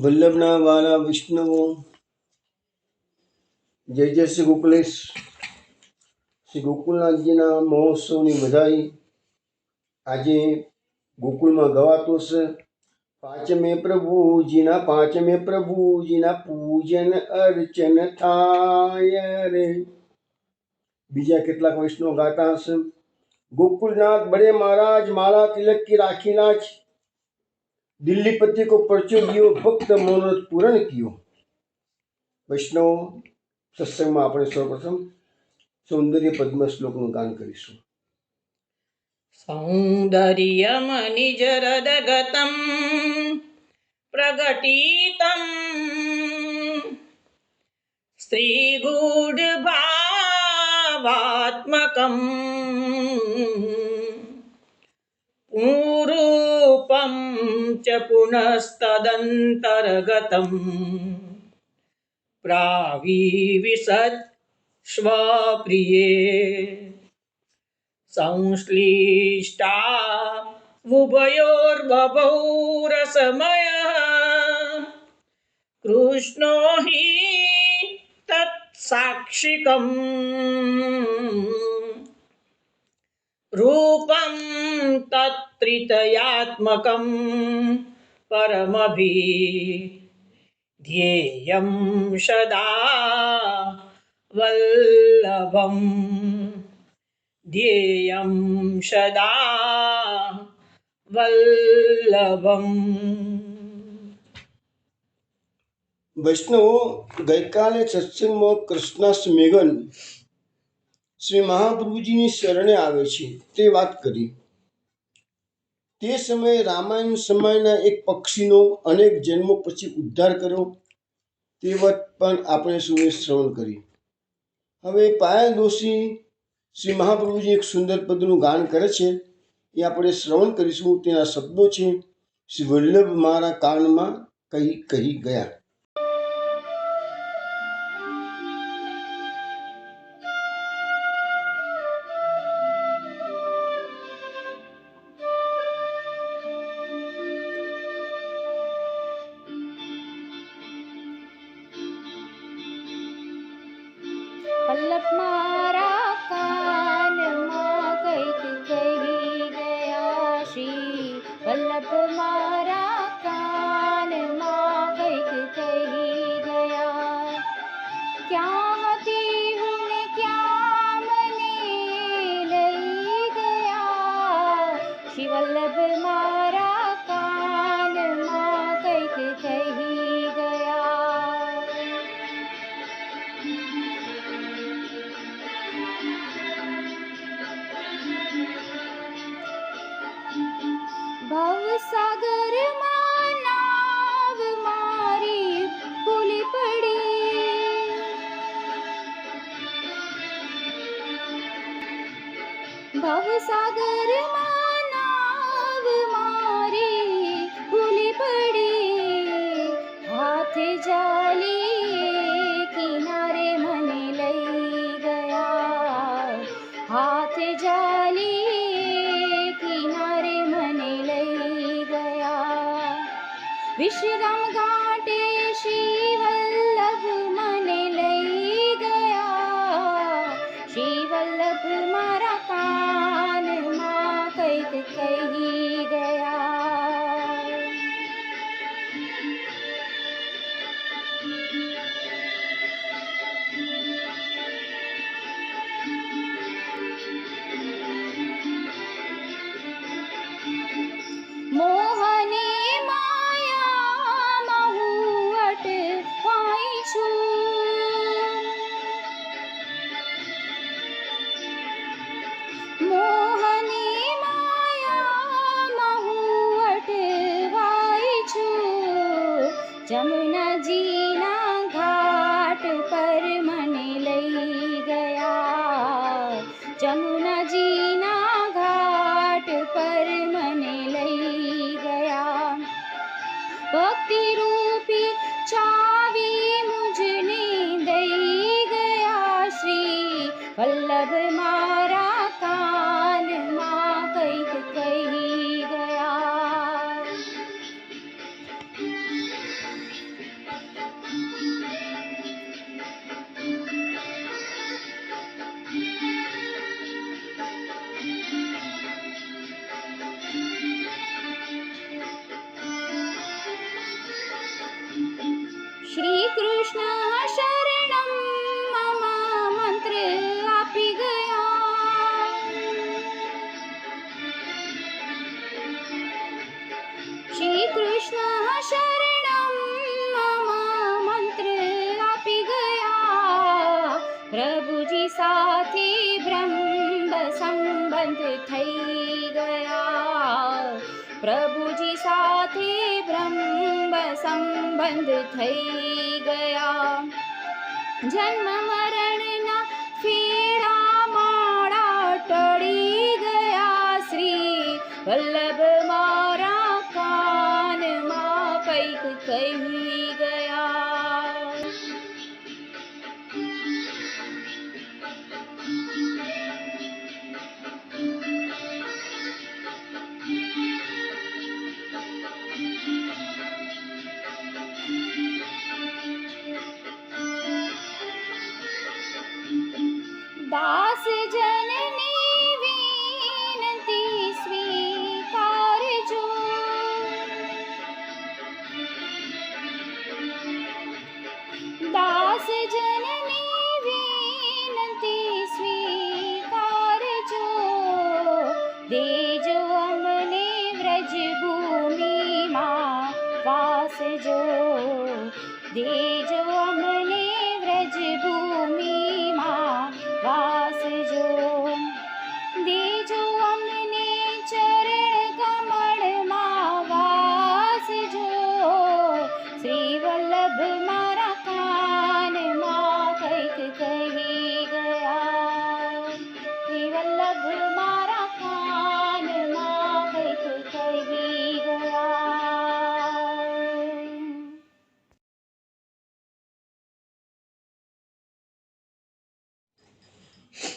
વલ્લભના વાલા વિષ્ણુઓ, જય જય શ્રી ગોકુલેશ. શ્રી ગોકુલનાથજીના મહોત્સવની વધાઈ આજે ગોકુળમાં ગવાતો છે. પાંચમે પ્રભુજીના પૂજન અર્ચન થાય રે. બીજા કેટલાક વૈષ્ણવ ગાતા હશે. गोकुलनाथ बड़े महाराज माला तिलक की राखी नाच, दिल्ली पति को परचो दियो, भक्त मनोरथ पूर्ण कियो. वैष्णव सत्संगમાં આપણે સૌપ્રથમ સૌંદર્ય પદ્મ શ્લોકનું ગાન કરીશું. સૌંદર્યમ નિજરદગતમ પ્રગટીતમ સ્ત્રીગૂઢ ભાવાત્મકમ પૂરૂપમ ચ પુનસ્તદંતર્ગતમ પ્રાવિવિશદ સ્વપ્રિયે સંશ્લિષ્ટા ઉભયોર્બભૌ રસમયઃ કૃષ્ણો હિ તત્સાક્ષિકમ રૂપમ તત્ત્રિતયાત્મકમ પરમભિધ્યેયં સદા વલ્લભમ ધ્યેયં સદા વલ્લભમ. વૈષ્ણવો, ગઈકાલે સત્સંગમાં કૃષ્ણાષ્ટમેઘન શ્રી મહાપ્રભુજીની શરણે આવે છે તે વાત કરી. તે સમયે રામાયણ સમયના એક પક્ષીનો અનેક જન્મો પછી ઉદ્ધાર કર્યો તે વાત પણ આપણે સૌએ શ્રવણ કરી. હવે પાયલ દોશી શ્રી મહાપ્રભુજી એક સુંદર પદનું ગાન કરે છે, એ આપણે શ્રવણ કરીશું. તેના શબ્દો છે: શ્રી વલ્લભ મારા કાનમાં કહી કહી ગયા. વલ્લભ મારા કાનમાં કંઈક કહી ગયા. શ્રી વલ્લભ મારા કાનમાં કંઈક કહી ગયા. ક્યાં હતી હું ને ક્યાં મને લઈ ગયા. શ્રી વલ્લભ મારા કાનમાં કંઈક કહી ગયા. ભવસાગરમાં નાવ મારી ભૂલી પડી. ભવસાગરમાં નાવ મારી ભૂલી પડી. હાથે જાલી કિનારે મને લઈ ગયા. હાથે જાલી કિનારે મને લઈ ગયા. વિશ્રામ ઘાટે શ્રી વલ્લભ મને લઈ ગયા. શ્રી વલ્લભ મારા કાનમાં કંઈક કહી ગયા. મોહને માયામાં હું અટવાઈ છું. મોહને માયામાં હું અટવાઈ છું. જમુનાજીના ઘાટ પર મને લઈ ગયા. જમુનાજીના ઘાટ પર મને લઈ ગયા. ભક્તિ રૂપી ચાવી મુझने દઈ ગયા. શ્રી વલ્લભ મારા કાનમાં કંઈક કહી ગયા. શ્રીકૃષ્ણ શરણમ મમ મંત્ર આપી ગયા. શ્રી કૃષ્ણ શરણમ મમ મંત્ર આપી ગયા. પ્રભુજી સાથે બ્રહ્મ સંબંધ થઈ ગયા. પ્રભુજી સાથે બ્રહ્મ સંબંધ થઈ ગયા. જન્મ મરણના ફેરા માળા ટળી ગયા. શ્રી વલ્લભ મારા કાનમાં કંઈક કહી ગયા. દાસ જનની વિનંતી સ્વીકારજો. દાસ જનની વિનંતી સ્વીકારજો. દેજો અમને વ્રજભૂમિમાં વાસજો. દેજો અમને વ્રજભૂમિમાં વાસજો. દેજો અમને ચરણ કમળમાં વાસજો. શ્રી વલ્લભ મારા કાનમાં કંઈક કહી ગયા. શ્રી વલ્લભ મારા કાનમાં કંઈક કહી ગયા.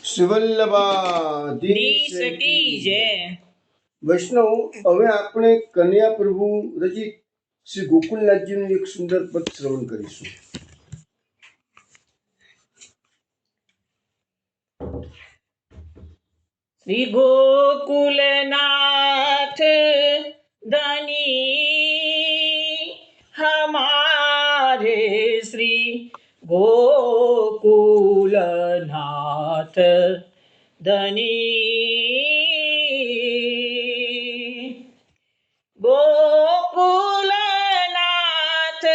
શિવલ્લભાધીશ દેશ કી જય. વૈષ્ણવ, હવે આપણે કન્યા પ્રભુ રચિત શ્રી ગોકુલનાથજીનું એક સુંદર પદ શ્રવણ કરીશું. શ્રી ગોકુલનાથ ધની હમારે. શ્રી ગોકુલનાથ ધની. ગોકુલનાથ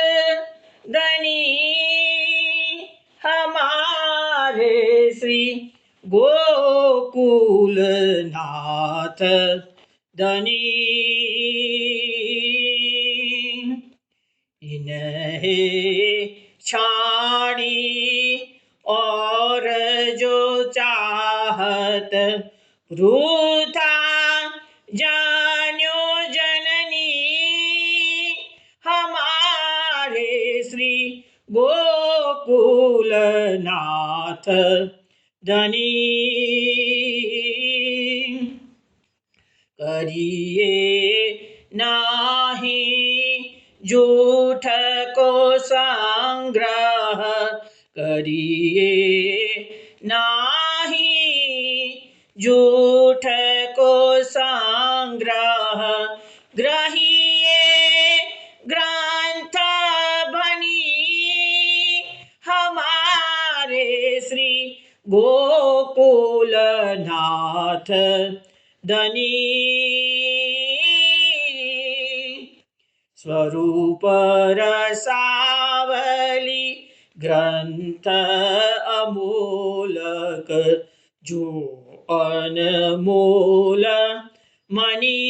ધની હમારે. શ્રી ગોકુલનાથ ધની. इन्हें छाड़ी और जो चाहत वृथा जान्यो जननी हमारे. श्री गोकुलनाथ धनी. करिए नाही झूठ को संग्रह. करिए नाही झूठ को संग्रह. ग्रहिए ग्रंथ बनी हमारे. श्री गोकुलनाथ धनी. स्वरूप रसावली ग्रंथ अमूलक जो अनमोल मनी.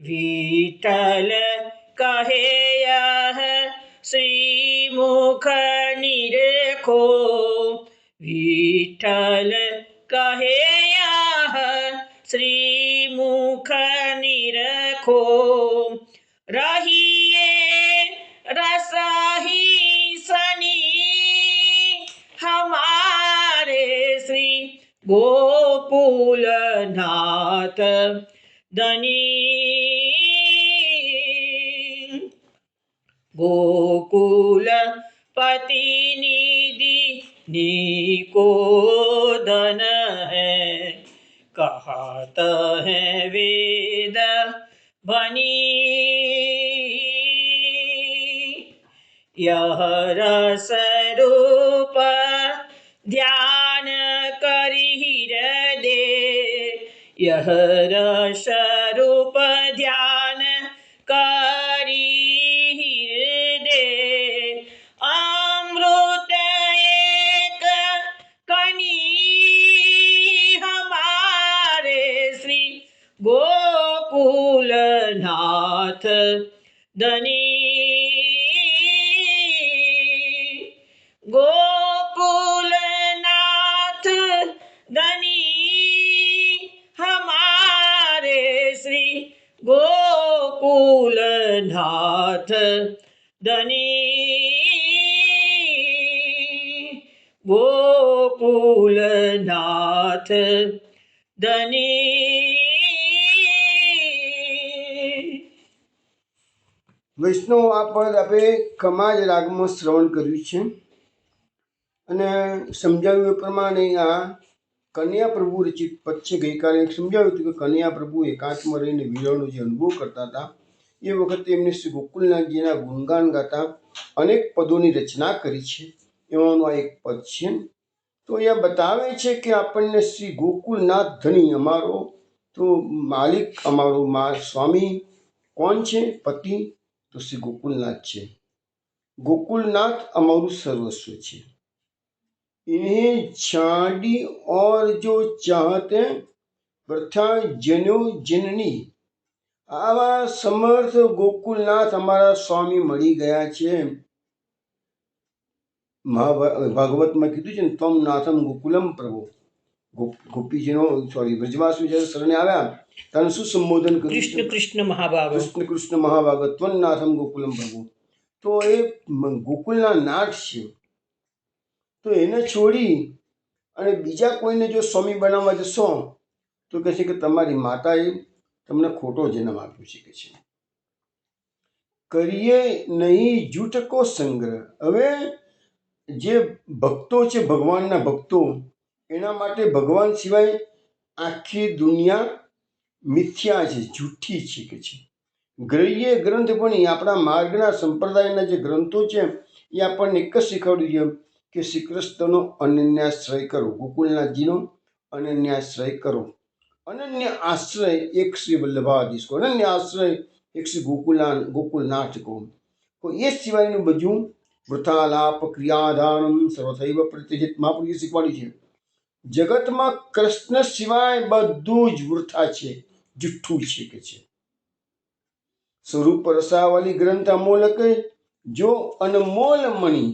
विठल कहे यह श्रीमुख निरखो. विठल कहे यह श्रीमुख निरखो. रहिए रसही सनी हमारे. श्री गोकुलनाथ धनी. गोकुल पति निधि नीको धन है. कहत है वेद बनी. यह रस रूप ध्यान करि हृदय, यह रस रूप ध्यान करि हृदय, अमृत एक कनी हमारे श्री गोकुलनाथ धनी, गोकुलनाथ धनी हमारे श्री गोकुलनाथ धनी, गोकुलनाथ ધની. વૈષ્ણવ આ પદ આપણે ખમાજ રાગમાં શ્રવણ કર્યું છે અને સમજાવ્યું એ પ્રમાણે આ કન્યા પ્રભુ રચિત પદ છે. ગઈકાલે સમજાવ્યું હતું કે કન્યા પ્રભુ એકાંતમાં રહીને વિરહનો જે અનુભવ કરતા હતા એ વખતે એમને શ્રી ગોકુલનાથજીના ગુણગાન ગાતા અનેક પદોની રચના કરી છે. એમાંનું આ એક પદ છે. તો અહીંયા બતાવે છે કે આપણને શ્રી ગોકુલનાથ ધની, અમારો તો માલિક, અમારો સ્વામી કોણ છે? પતિ, તો શ્રી ગોકુલનાથ છે. ગોકુલનાથ અમારું સર્વસ્વ છે. इन्हें छाड़ी और जो चाहते प्रथा जनो जननी, આવા સમર્થ ગોકુલનાથ અમારા સ્વામી મળી ગયા છે. ભાગવતમાં કીધું છે ને, ત્વમ નાથમ ગોકુલમ પ્રભુ. ગોપીજીનો વ્રજવાસી જ્યારે શરણે આવ્યા ત્યારે શું સંબોધન કર્યું? કૃષ્ણ કૃષ્ણ મહાભાગ, કૃષ્ણ કૃષ્ણ મહાભાગ ત્વમ નાથમ ગોકુલમ પ્રભુ. તો એ ગોકુલના નાથ છે. તો એને છોડી અને બીજા કોઈને જો સ્વામી બનાવવા જશો તો કહે છે કે તમારી માતાએ તમને ખોટો જન્મ આપ્યો છે. કે છે કરીએ નહીં જૂઠ કો સંગ્રહ. હવે જે ભક્તો છે, ભગવાનના ભક્તો, એના માટે ભગવાન સિવાય આખી દુનિયા મિથ્યા છે, જૂઠી છે. કે છે ગ્રહ્ય ગ્રંથ ભણી, આપણા માર્ગના સંપ્રદાયના જે ગ્રંથો છે એ આપણને એક જ શીખવાડ્યું છે કે શ્રી કૃષ્ણનો અનન્યાશ્રય કરો, ગોકુલનાથજીનો અનન્યાશ્રય કરો. અનન્ય આશ્રય એક શ્રી વલ્લભાધીશ કહો, અનન્ય આશ્રય એક શ્રી ગોકુલનાથ કહો. તો એ સિવાયનું બધું વૃથાલાપ ક્રિયાધાનમ સર્વથૈવ પ્રત્યજિત. મહાપુરુષે શીખવાડ્યું છે જગતમાં કૃષ્ણ સિવાય બધું જ વૃથા છે, જુઠ્ઠું છે. કે છે સ્વરૂપ રસાવલી ગ્રંથ અમોલક, જો અનમોલ મણી.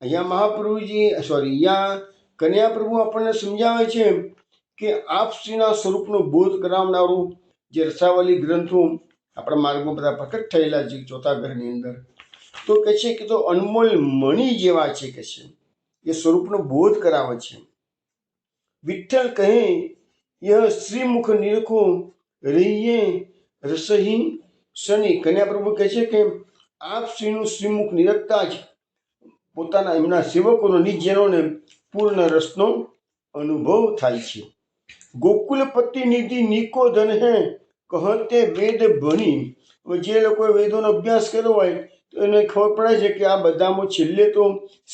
અહીંયા મહાપ્રભુજી અહીંયા કન્યા પ્રભુ આપણને સમજાવે છે કે આપ શ્રીના સ્વરૂપનો બોધ કરાવનારું જે રસાવલી ગ્રંથો આપણા માર્ગમાં બધા પ્રકટ થયેલા છે ચોથા ઘરની અંદર, તો કહે છે કે તો અનમોલ મણી જેવા છે. કે છે એ સ્વરૂપનો બોધ કરાવે છે. વિઠ્ઠલ કહે યહ શ્રીમુખ નિરખો રહીએ રસહી શનિ. કન્યા પ્રભુ કહે છે કે આપ શ્રીનું શ્રીમુખ નિરખતા જ પોતાના એમના સેવકોનો નિજજનોને પૂર્ણ રસનો અનુભવ થાય છે. ગોકુલપતિ નિધિ નિકો ધન હે કહતે વેદ ભણી. જે લોકોએ વેદોનો અભ્યાસ કર્યો હોય તો એને ખબર પડે છે કે આ બધામાં છેલ્લે તો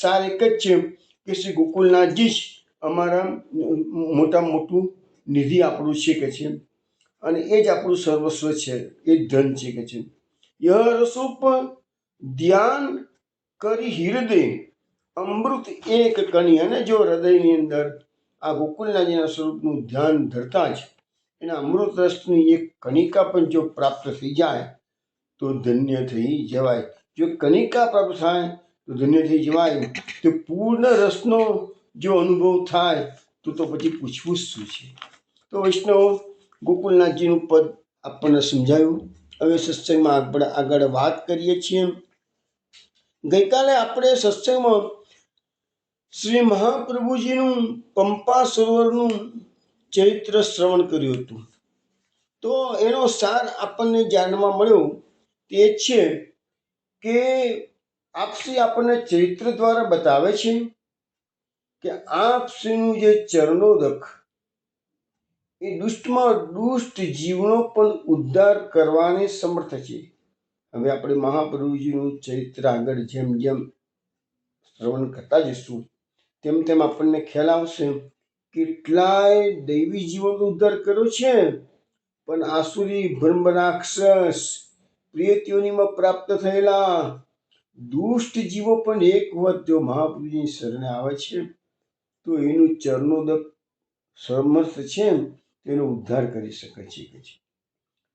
સાર એક જ છે કે શ્રી ગોકુલનાથજી જ અમારા મોટામાં મોટું નિધિ આપણું છે. કે છે અને એ જ આપણું સર્વસ્વ છે, એ જ ધન છે. કે છે યહ રસોપ ધ્યાન કરી હૃદય અમૃત એક કણી. અને જો હૃદયની અંદર આ ગોકુલનાથજીના સ્વરૂપનું ધ્યાન ધરતા જ એના અમૃત રસની એક કણિકા પણ જો પ્રાપ્ત થઈ જાય તો ધન્ય થઈ જવાય. જો કણિકા પ્રાપ્ત થાય તો ધન્ય થઈ જવાય. તો પૂર્ણ રસનો જો અનુભવ થાય તો પછી પૂછવું શું છે. તો વૈષ્ણવ ગોકુલનાથજીનું પદ આપણને સમજાયું. હવે સત્સંગમાં આપણે આગળ વાત કરીએ છીએ. ગઈકાલે આપણે સત્સંગમાં શ્રી મહાપ્રભુજીનું પંપા સરોવરનું ચરિત્ર શ્રવણ કર્યું હતું. તો એનો સાર આપણને જાણવા મળ્યો તે છે કે આપશ્રી આપણને ચરિત્ર દ્વારા બતાવે છે કે આપશ્રીનું જે ચરણોદક એ દુષ્ટમાં દુષ્ટ જીવનો પણ ઉદ્ધાર કરવાને સમર્થ છે. હવે આપણે મહાપ્રભુજીનું ચરિત્ર આગળ જેમ જેમ શ્રવણ કરતા જઈશું તેમ તેમ આપણને ખ્યાલ આવશે કેટલાય દૈવી જીવનનો ઉદ્ધાર કર્યો છે, પણ આસુરી બ્રહ્મ રાક્ષસ પ્રિયત્યોનીમાં પ્રાપ્ત થયેલા દુષ્ટ જીવો પણ એક વખત જો મહાપ્રભુજીની શરણે આવે છે તો એનું ચરણોદક સમર્થ છે તેનો ઉદ્ધાર કરી શકે છે.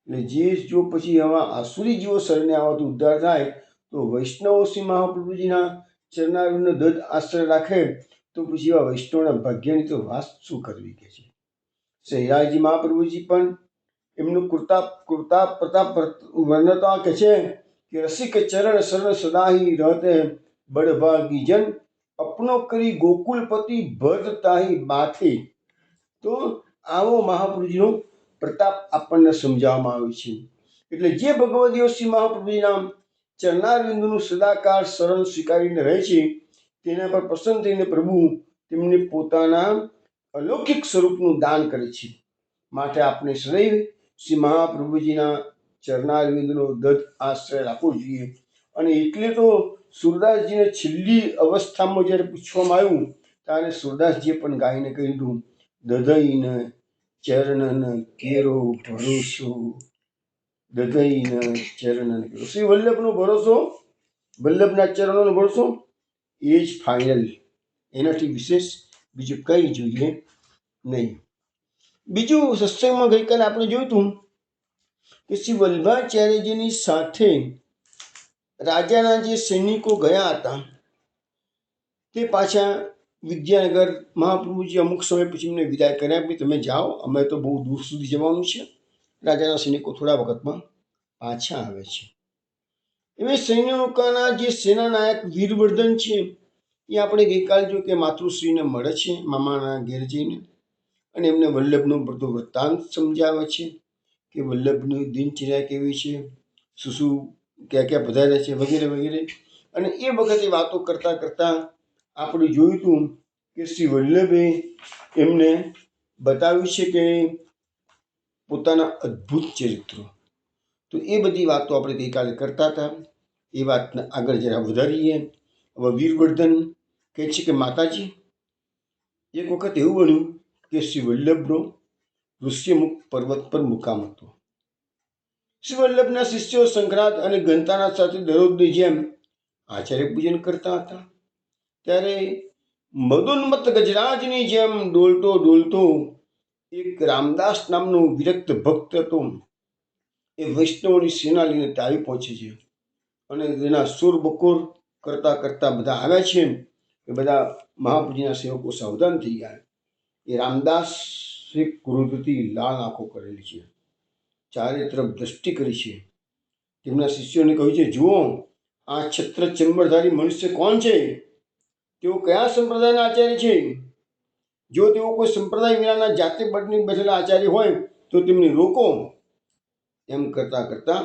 એટલે જે જો પછી આવા આસુરી જીવો શરણે આવવાથી ઉદ્ધાર થાય તો વૈષ્ણવો શ્રી મહાપ્રભુજીના ચરણારવિંદનો દત્ત આશ્રય રાખે તો પછી એવા વૈષ્ણવના ભાગ્યની તો વાત શું કરવી કે છે. સૈરાજી મહાપ્રભુજી પણ એમનું કૃતા પ્રતાપ વર્ણતા કે છે કે રસિક ચરણ શરણ સદાહી રહતે બડભાગી જન અપનો કરી ગોકુલપતિ ભદ્ર તાહી બાથી. તો આવો મહાપ્રભુજીનો પ્રતાપ આપણને સમજાવવામાં આવ્યો છે. એટલે જે ભગવદીઓ શ્રી મહાપ્રભુજીના ચરણારવિંદનું સદાકાળ શરણ સ્વીકારીને રહે છે તેના પર પ્રસન્ન થઈને પ્રભુ તેમને પોતાના અલૌકિક સ્વરૂપનું દાન કરે છે. માટે આપણે સદૈવ શ્રી મહાપ્રભુજીના ચરણારવિંદનો દત્ત આશ્રય રાખવો જોઈએ. અને એટલે તો સુરદાસજીને છેલ્લી અવસ્થામાં જ્યારે પૂછવામાં આવ્યું ત્યારે સુરદાસજીએ પણ ગાઈને કહ્યું દધઈન ચરણન કેરો ભરોસો, દધઈન ચરણન કેરો. શ્રી વલ્લભનો ભરોસો, વલ્લભના ચરણોનો ભરોસો એ જ ફાઇનલ, એનાથી વિશેષ બીજું કંઈ જોઈએ નહીં. બીજું સત્સંગમાં ગઈકાલે આપણે જોયું હતું કે શ્રી વલ્લભાચાર્યજીની સાથે રાજાના જે સૈનિકો ગયા હતા તે પાછા વિદ્યાનગર મહાપ્રભુજી અમુક સમય પછી એમને વિદાય કર્યા કે તમે જાઓ, અમે તો બહુ દૂર સુધી જવાનું છે. રાજાના સૈનિકો થોડા વખતમાં પાછા આવે છે. એવી સૈનિકોના જે સેનાનાયક વીરવર્ધન છે એ આપણે ગઈકાલે જો કે માતૃશ્રીને મળે છે મામાના ઘેર જઈને અને એમને વલ્લભનું બધું વૃત્તાંત સમજાવે છે કે વલ્લભની દિનચર્યા કેવી છે, શું શું ક્યાં ક્યાં પધાર્યા છે વગેરે વગેરે. અને એ વખતે વાતો કરતાં કરતાં આપણે જોયું હતું કે શ્રી વલ્લભે એમને બતાવ્યું છે કે પોતાના અદ્ભુત ચરિત્રો. તો એ બધી વાતો આપણે ગઈકાલે કરતા હતા. એ વાતને આગળ જરા વધારીએ. હવે વીરવર્ધન કહે છે કે માતાજી, એક વખત એવું બન્યું કે શ્રી વલ્લભનો ઋષ્યમુખ પર્વત પર મુકામ હતો. શ્રી વલ્લભના શિષ્યો શંકરાદ અને ઘંટાનાથ સાથે દરરોજની જેમ આચાર્ય પૂજન કરતા હતા. ત્યારે મદોન્મત્ત ગજરાજની જેમ ડોલતો ડોલતો એક રામદાસ નામનો વિરક્ત ભક્ત હતો. એ વૈષ્ણવની સેના લઈને આવી પહોંચે છે અને તેના સુર બકોર કરતા કરતા બધા આવ્યા છે. એ બધા મહાપ્રભુજીના સેવકો સાવધાન થઈ ગયા. એ રામદાસ ક્રોધથી લાલ આંખો કરેલી છે, ચારે તરફ દ્રષ્ટિ કરી છે. તેમના શિષ્યોને કહ્યું છે, જુઓ આ છત્ર ચંબરધારી મનુષ્ય કોણ છે? તેઓ કયા સંપ્રદાયના આચાર્ય છે? જો તેઓ કોઈ સંપ્રદાય વિનાના જાતે બની બેઠેલા આચાર્ય હોય તો તેમને રોકો. એમ કરતા કરતા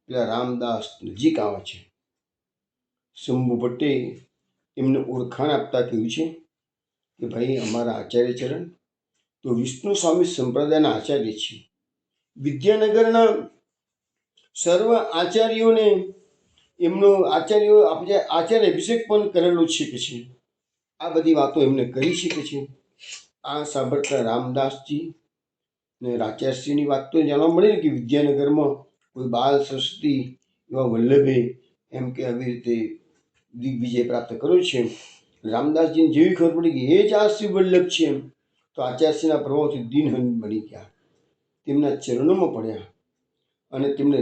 પેલા રામદાસ નજીક આવે છે. શંભુ ભટ્ટે એમને ઓળખાણ આપતા કહ્યું છે કે ભાઈ અમારા આચાર્ય ચરણ તો વિષ્ણુ સ્વામી સંપ્રદાયના આચાર્ય છે. વિદ્યાનગરના સર્વ આચાર્યોને એમનો આચાર્ય અભિષેક પણ કરેલો છે કે છે. આ બધી વાતો એમને કરી છે કે છે. આ સાંભળતા રામદાસજી ને આચાર્યશ્રીની વાત તો જાણવા મળે ને કે વિદ્યાનગરમાં કોઈ બાલ સરસ્વતી એવા વલ્લભે એમ કે આવી રીતે દિગ્વિજય પ્રાપ્ત કર્યો છે. રામદાસજીને જેવી ખબર પડી કે એ જ આ શ્રી વલ્લભ છે તો આચાર્યશ્રીના પ્રભાવથી દિનહન બની ગયા, તેમના ચરણોમાં પડ્યા અને તેમને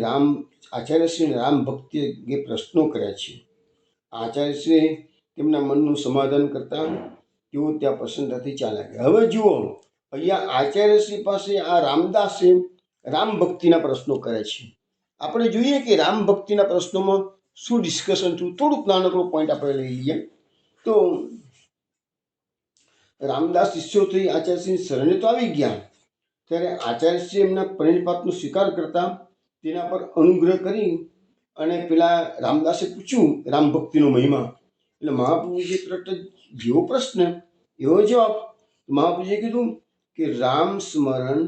આચાર્યશ્રીને રામ ભક્તિ અંગે પ્રશ્નો કર્યા છે. આચાર્યશ્રીએ તેમના મનનું સમાધાન કરતા તેઓ ત્યાં પ્રસન્નતાથી ચાલ્યા ગયા. હવે જુઓ અહીંયા આચાર્યશ્રી પાસે આ રામદાસે રામ ભક્તિના પ્રશ્નો કરે છે. આપણે જોઈએ કે રામ ભક્તિના પ્રશ્નોમાં શું ડિસ્કશન થયું. થોડુંક નાનકડો પોઈન્ટ આપણે લઈ લઈએ તો રામદાસ શિષ્યોથી આચાર્યશ્રીની શરણે તો આવી ગયા. ત્યારે આચાર્યશ્રી એમના પરિણિપાતનો સ્વીકાર કરતા તેના પર અનુગ્રહ કરી અને પેલા રામદાસે પૂછ્યું રામ ભક્તિનો મહિમા. એટલે મહાપ્રભુજીએ તરત જ જેવો પ્રશ્ન એવો જવાબ. મહાપ્રભુજીએ કીધું કે રામ સ્મરણ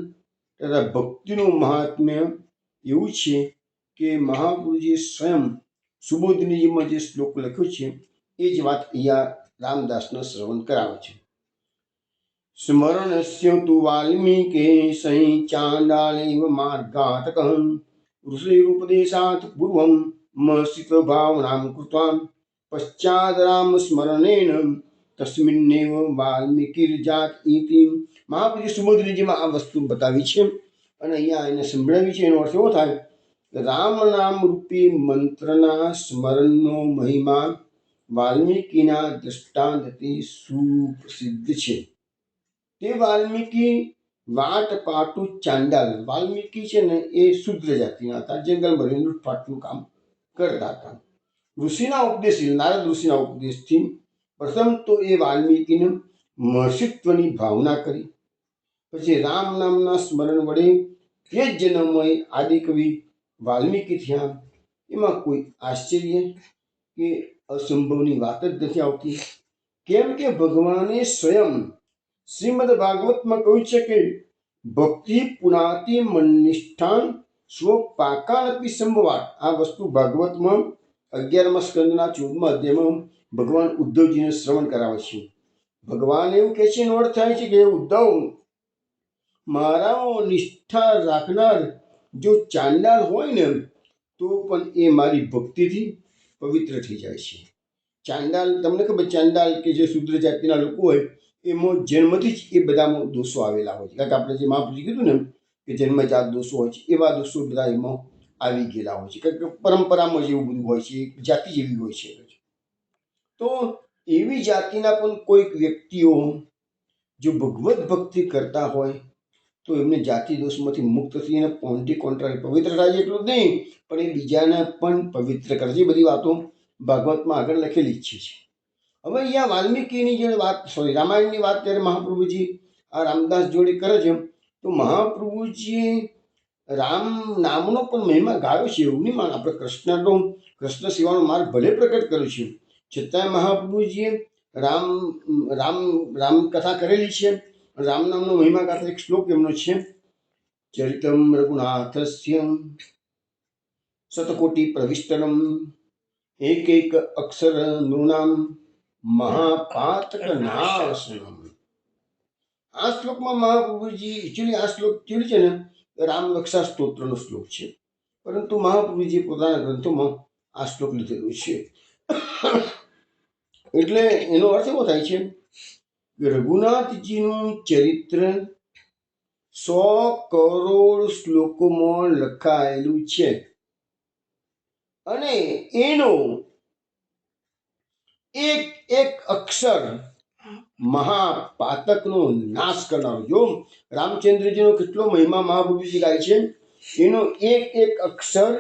તથા ભક્તિનું મહાત્મ્ય એવું છે કે કે મહાપ્રભુજીએ સ્વયં સુબોધનીજીમાં જે શ્લોક લખ્યો છે એ જ વાત અહીંયા રામદાસનો શ્રવણ કરાવે છે. સ્મરણસ્ય તુ વાલ્મીકે સહિ ચાંડાલેવ માર્ગાતકં ઋષિરુપદેશાત પૂર્વં મસિત ભાવનાં કૃત્વા પશ્ચાદ રામ સ્મરણેન તસ્મિન્નેવ વાલ્મીકિર્જાત ઇતિ. મહાપ્રભુજી સુબોધનીજીમાં આ વસ્તુ બતાવી છે અને અહીંયા એને સંભળાવી છે. એનો અર્થ એવો થાય કે રામ નામ રૂપી મંત્રના સ્મરણનો મહિમા વાલ્મીકીના દ્રષ્ટાંતથી સુપ્રસિદ્ધ છે. તે વાલ્મીકી વાટ પાટું ચાંડાલ. વાલ્મીકી છે ને એ શુદ્ર જાતિના હતા, જંગલમાં રહીને લૂંટફાટનું કામ કરતા હતા. ઋષિના ઉપદેશથી, નારદ ઋષિના ઉપદેશથી પ્રથમ તો એ વાલ્મીકીને મહર્ષિત્વની ભાવના કરી. પછી રામ નામના સ્મરણ વડે એ જ જન્મમય આદિકવિ વાલ્મીકી થયા. એમાં કોઈ આશ્ચર્ય કે અસંભવની વાત જ નથી આવતી. કેમ કે ભગવાને સ્વયં શ્રીમદ ભાગવતમાં કહ્યું છે કે ભક્તિ પુનાતિ મનનિષ્ઠાન સ્વપાકાનપી સંભવાત. આ વસ્તુ ભાગવતમાં 11મા સ્કંદના 14મા અધ્યાયમાં ભગવાન ઉદ્ધવજીને શ્રવણ કરાવે છે. ભગવાન એવું કહે છે, એનો અર્થ થાય છે કે ઉદ્ધવ, મારા નિષ્ઠા રાખનાર જો ચાંડાલ હોય ને તો પણ એ મારી ભક્તિથી પવિત્ર થઈ જાય છે. ચાંડાલ, તમને ખબર, ચાંડાલ કે જે શુદ્ર જાતિના લોકો હોય એમાં જન્મથી જ એ બધામાં દોષો આવેલા હોય છે. કારણ કે આપણે જે મહાપુરુષે કીધું ને કે જન્મજાત દોષો હોય છે, એવા દોષો બધા એમાં આવી ગયેલા હોય છે. કારણ કે પરંપરામાં જેવું બધું હોય છે, જાતિ જેવી હોય છે. તો એવી જાતિના પણ કોઈક વ્યક્તિઓ જો ભગવત ભક્તિ કરતા હોય તો એમને જાતિ દોષમાંથી મુક્ત થઈને પોન્ટી કોન્ટ્રારી પવિત્ર થાય છે. એટલું જ નહીં, પણ એ બીજાને પણ પવિત્ર કરે છે. એ બધી વાતો ભાગવતમાં આગળ લખેલી જ છે. હવે અહીંયા વાલ્મીકીની જે વાત, રામાયણની વાત ત્યારે મહાપ્રભુજી આ રામદાસ જોડે કરે છે, તો મહાપ્રભુજીએ રામ નામનો પણ મહિમા ગાયો છે. એવું નહીં માન, આપણે કૃષ્ણ સિવાનો માર્ગ ભલે પ્રકટ કર્યો છે, છતાંય મહાપ્રભુજીએ રામ રામ રામ કથા કરેલી છે. રામ નામનો મહિમા ગાતા એક શ્લોક એમનો છે, ચરિતમ રઘુનાથસ્ય શતકોટિ પ્રવિષ્ટરમ એક એક અક્ષર નૃણામ મહાપાતક નાશનમ. આ શ્લોકમાં મહાપ્રભુજી, એકચ્યુઅલી આ શ્લોક કેવું છે ને, રામ રક્ષા સ્તોત્રનો શ્લોક છે, પરંતુ મહાપ્રભુજી પોતાના ગ્રંથોમાં આ શ્લોક લીધેલો છે. એટલે એનો અર્થ એવો થાય છે કે રઘુનાથજીનું ચરિત્ર 100 કરોડ શ્લોકોમાં લખાયેલું છે અને એનો એક એક અક્ષર મહાપાતકનો નાશ કરનારો. જો રામચંદ્રજીનો કેટલો મહિમા મહાપ્રભુજી ગાય છે, એનો એક એક અક્ષર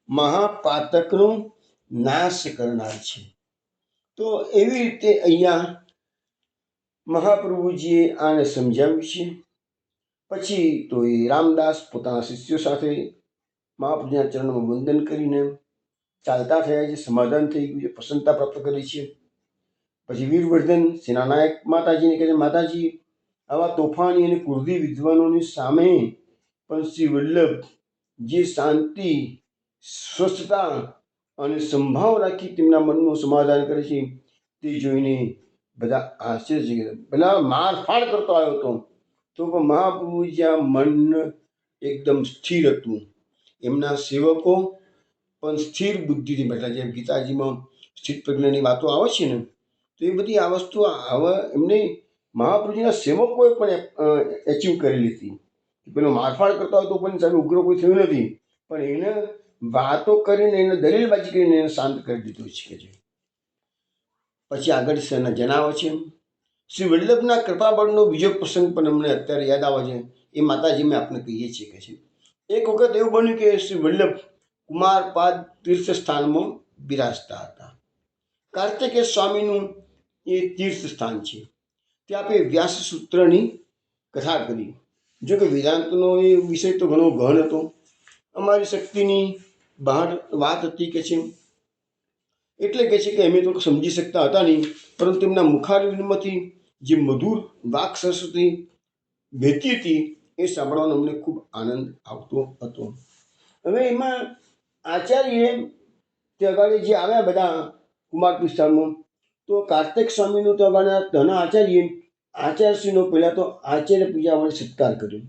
મહાપાતકનો નાશ કરનાર છે. તો એવી રીતે અહીંયા મહાપ્રભુજીએ આને સમજાવ્યું છે. પછી તો એ રામદાસ પોતાના શિષ્યો સાથે મહાપ્રભુજીના ચરણમાં વંદન કરીને ચાલતા થયા છે. સમાધાન થઈ ગયું છે, પ્રસન્નતા પ્રાપ્ત કરી છે. પછી વીરવર્ધન સેનાનાયક માતાજીને કહે છે, માતાજી, આવા તોફાની અને ક્રોધી વિદ્વાનોની સામે પણ શ્રી વલ્લભ જે શાંતિ, સ્વસ્થતા અને સંભાવ રાખી તેમના મનનું સમાધાન કરે છે, તે જોઈને બધા આશ્ચર્ય. બધા મારફાડ કરતો આવ્યો હતો, તો પણ મહાપ્રભુજીના મન એકદમ સ્થિર હતું. એમના સેવકો પણ સ્થિર બુદ્ધિથી બેઠા. જેમ ગીતાજીમાં સ્થિત પ્રજ્ઞાની વાતો આવે છે ને, તો એ બધી આ વસ્તુ હવે એમને મહાપ્રભુજીના સેવકોએ પણ એચીવ કરેલી હતી. પેલો મારફાડ કરતો હોય તો પણ સાહેબ ઉગ્ર કોઈ થયું નથી, પણ એને વાતો કરીને, એને દલીલબાજી કરીને એને શાંત કરી દીધું છે. પછી આગળ જણાવે છે, શ્રી વલ્લભના કૃપાબળનો બીજો પ્રસંગ પણ અમને અત્યારે યાદ આવે છે. એ માતાજી મેં આપને કહીએ છીએ કે છે, એક વખત એવું બન્યું કે શ્રી વલ્લભ કુમારપાદ તીર્થ સ્થાનમાં બિરાજતા હતા. કાર્તિકેય સ્વામીનું એ તીર્થ સ્થાન છે. ત્યાં આપણે વ્યાસ સૂત્રની કથા કરી. જો કે વેદાંતનો એ વિષય તો ઘણો ગહન હતો, અમારી શક્તિની બહાર વાત હતી કે છે. એટલે કહે છે કે અમે તો સમજી શકતા હતા નહીં, પરંતુ તેમના મુખારવિંદમાંથી જે મધુર વાક સરસ્વતી વહેતી હતી એ સાંભળવાનો અમને ખૂબ આનંદ આવતો હતો. હવે એમાં આચાર્ય તે અગાડી જે આવ્યા બધા કુમાર પિસ્તાળમાં, તો કાર્તિક સ્વામીનું તો અગાડના ધન આચાર્યશ્રીનો પહેલાં તો આચાર્ય પૂજા વડે સત્કાર કર્યો.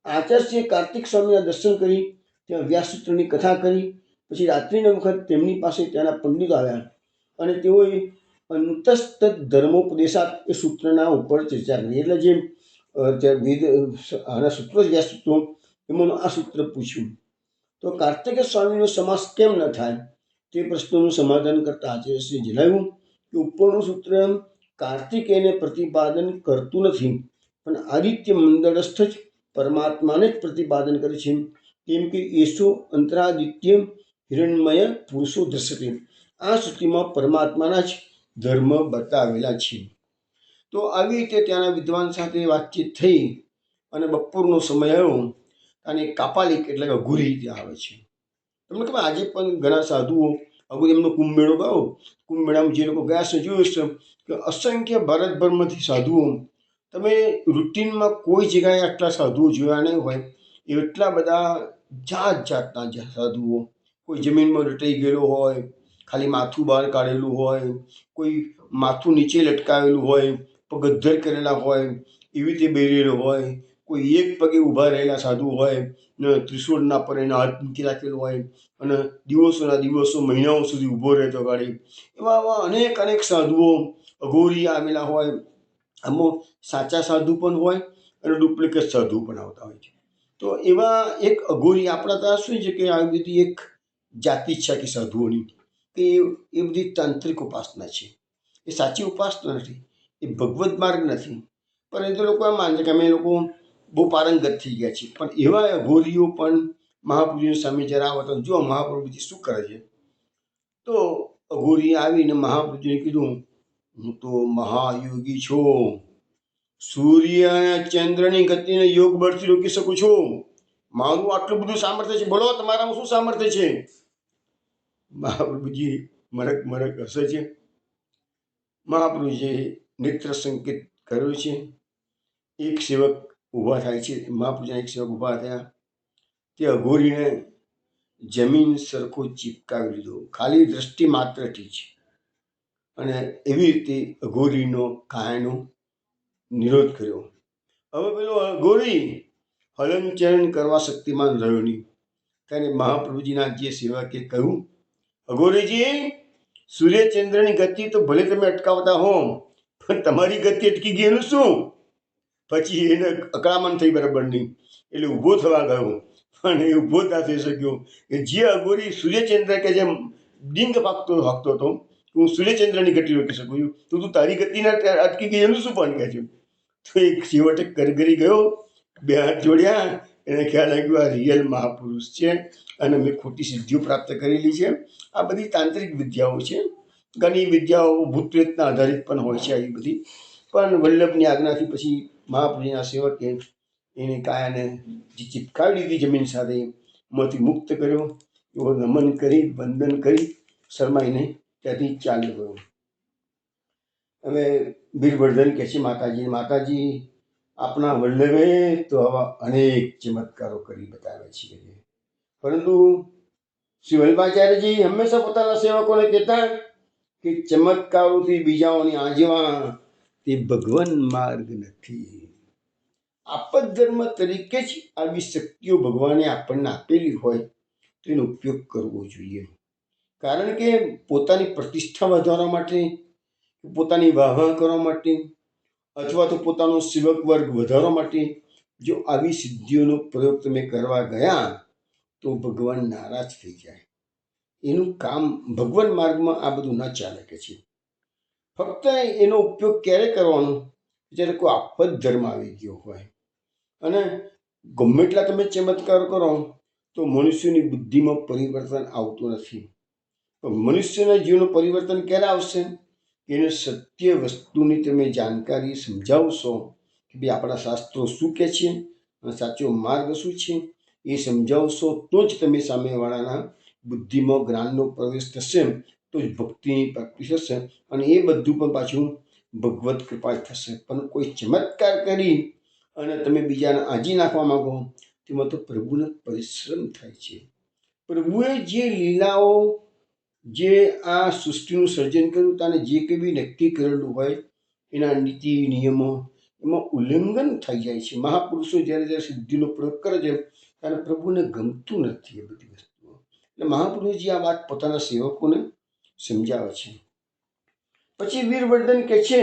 આચાર્યશ્રીએ કાર્તિક સ્વામીના દર્શન કરી ત્યાં વ્યાસસૂત્રની કથા કરી. પછી રાત્રિના વખત તેમની પાસે ત્યાંના પંડિતો આવ્યા અને તેઓએ અંતસ્તત ધર્મોપદેશાત એ સૂત્રના ઉપર ચર્ચા કરી. એટલે જે વેદ આના સૂત્રો વ્યાસસૂત્રો એમાંનું આ સૂત્ર પૂછ્યું. તો કાર્તિક સ્વામીનો સમાસ કેમ ન થાય તે પ્રશ્નોનું સમાધાન કરતા આચાર્યશ્રીએ જણાવ્યું કે ઉપરનું સૂત્ર કાર્તિકેયને પ્રતિપાદન કરતું નથી, પણ આદિત્ય મંડળસ્થ જ પરમાત્માને જ પ્રતિપાદન કરે છે. કેમ કે એસો અંતરાદિત્ય હિરણ્મય પુરુષો દ્રશ્યતે. આ શ્રુતિમાં પરમાત્માના જ ધર્મ બતાવેલા છે. તો આવી રીતે ત્યાંના વિદ્વાન સાથે વાતચીત થઈ અને બપોરનો સમય આવ્યો અને કાપાલિક એટલે કે અઘોરી ત્યાં આવે છે. તમને ખબર આજે પણ ઘણા સાધુઓ અઘોરી એમનો કુંભ મેળો ગયો, કુંભ મેળામાં જે લોકો ગયા છે જોયું છે કે અસંખ્ય ભારતભરમાંથી સાધુઓ, તમે રૂટીનમાં કોઈ જગ્યાએ આટલા સાધુઓ જોયા નહીં હોય. એટલા બધા જાત જાતના સાધુઓ, કોઈ જમીનમાં લટાઈ ગયેલો હોય, ખાલી માથું બહાર કાઢેલું હોય, કોઈ માથું નીચે લટકાવેલું હોય, પગ અધ્ધર કરેલા હોય, એવી રીતે બેરેલો હોય, કોઈ એક પગે ઊભા રહેલા સાધુ હોય ને ત્રિશૂળના પર એના હાથ મૂકી રાખેલો હોય અને દિવસોના દિવસો મહિનાઓ સુધી ઊભો રહેતો ગાડી. એવા અનેક સાધુઓ અઘોરી આવેલા હોય. આમાં સાચા સાધુ પણ હોય અને ડુપ્લિકેટ સાધુ પણ આવતા હોય છે. તો એવા એક અઘોરી આપણા ત્યાં શું છે કે આવી બધી એક જાતિ છે કે સાધુઓની, કે એ બધી તાંત્રિક ઉપાસના છે. એ સાચી ઉપાસના નથી, એ ભગવદ માર્ગ નથી. પરંતુ લોકો એમ માને છે કે અમે લોકો બહુ પારંગત થઈ ગયા છીએ. પણ એવા અઘોરીઓ પણ મહાપ્રભુની સામે જરા આવે તો જો મહાપ્રભુજી શું કરે છે. તો અઘોરી આવીને મહાપ્રભુજીને કીધું, હું તો મહાયોગી છું, સૂર્ય અને ચંદ્રની ગતિને યોગ બળથી રોકી શકું છું. મારું આટલું બધું સામર્થ્ય છે, બોલો તમારામાં શું સામર્થ્ય છે? મહાપ્રભુજી મરક હસે છે. મહાપ્રભુજીએ નેત્ર સંકેત કર્યો છે. એક સેવક ઊભા થાય છે. મહાપ્રભુજીના એક સેવક ઊભા થયા. તે અઘોરીને જમીન સરખો ચીપકાવી લીધો, ખાલી દ્રષ્ટિ માત્રથી જ. અને એવી રીતે અઘોરીનો કાયાનો નિરોધ કર્યો. હવે પેલો અઘોરી હલનચલન કરવા શક્તિમાન રહ્યો નહીં. ત્યારે મહાપ્રભુજીના જે સેવકે કહ્યું, અઘોરીજી, સૂર્યચંદ્રની ગતિ તો ભલે તમે અટકાવતા હો, પણ તમારી ગતિ અટકી ગઈ એનું શું? પછી એને અકળામણ થઈ બરાબર નહીં, એટલે ઊભો થવા ગયો. પણ એ ઊભો ના થઈ શક્યો. કે જે અઘોરી સૂર્યચંદ્ર કે જેમ ડીંગ હાંકતો હતો, હું સૂર્યચંદ્રની ગતિ રોકી શકું છું, તો તું તારી ગતિના અટકી ગઈ એનું શું પણ કહે છે? તો એક છેવટે કરગરી ગયો, બે હાથ જોડ્યા. એને ખ્યાલ આવ્યો આ રિયલ મહાપુરુષ છે અને મેં ખોટી સિદ્ધિઓ પ્રાપ્ત કરેલી છે. આ બધી તાંત્રિક વિદ્યાઓ છે. ઘણી વિદ્યાઓ ભૂતપ્રેતના આધારિત પણ હોય છે આવી બધી. પણ વલ્લભની આજ્ઞાથી પછી મહાપ્રભુના સેવકે એને કાયાને જે ચિપકાવી લીધી જમીન સાથે એમાંથી મુક્ત કર્યો. એવો નમન કરી વંદન કરી શરમાઈને ત્યાંથી ચાલ્યો ગયો. હવે વીરવર્ધન કહે છે માતાજી આપણા વલ્લભે તો આવા અનેક ચમત્કારો કરી બતાવ્યા છે. પરંતુ શ્રી વલ્લભાચાર્યજી હંમેશા પોતાના સેવકોને કહેતા કે ચમત્કારોથી બીજાઓની આંજવા તે ભગવાન માર્ગ નથી. આપદ ધર્મ તરીકે જ આવી શક્તિઓ ભગવાને આપણને આપેલી હોય તો એનો ઉપયોગ કરવો જોઈએ. કારણ કે પોતાની પ્રતિષ્ઠા વધારવા માટે, પોતાની વાહ કરવા માટે અથવા તો પોતાનો સેવક વર્ગ વધારવા માટે જો આવી સિદ્ધિઓનો પ્રયોગ તમે કરવા ગયા તો ભગવાન નારાજ થઈ જાય. એનું કામ ભગવાન માર્ગમાં આ બધું ન ચાલે કે છે. ફક્ત એનો ઉપયોગ ક્યારે કરવાનો? જ્યારે કોઈ આપદ ધર્મ આવી ગયો હોય. અને ગમે એટલા તમે ચમત્કાર કરો તો મનુષ્યની બુદ્ધિમાં પરિવર્તન આવતું નથી. મનુષ્યના જીવનનું પરિવર્તન ક્યારે આવશે? એને સત્ય વસ્તુની તમે જાણકારી સમજાવશો કે ભાઈ આપણા શાસ્ત્રો શું કહે છે અને સાચો માર્ગ શું છે એ સમજાવશો તો જ તમે સામેવાળાના બુદ્ધિમાં જ્ઞાનનો પ્રવેશ થશે, તો જ ભક્તિની પ્રાપ્તિ થશે. અને એ બધું પણ પાછું ભગવત કૃપા થશે. પણ કોઈ ચમત્કાર કરી અને તમે બીજાને આજી નાખવા માંગો તેમાં તો પ્રભુનો પરિશ્રમ થાય છે. પ્રભુએ જે લીલાઓ, જે આ સૃષ્ટિનું સર્જન કર્યું તેને જે કંઈ બી નક્કી કરેલું હોય એના નીતિ નિયમો એમાં ઉલ્લંઘન થઈ જાય છે. મહાપુરુષો જ્યારે જ્યારે સિદ્ધિનો પ્રયોગ કરે છે ત્યારે પ્રભુને ગમતું નથી એ બધી વસ્તુઓ. એટલે મહાપુરુષજી આ વાત પોતાના સેવકોને સમજાવે છે. પછી વીરવર્ધન કહે છે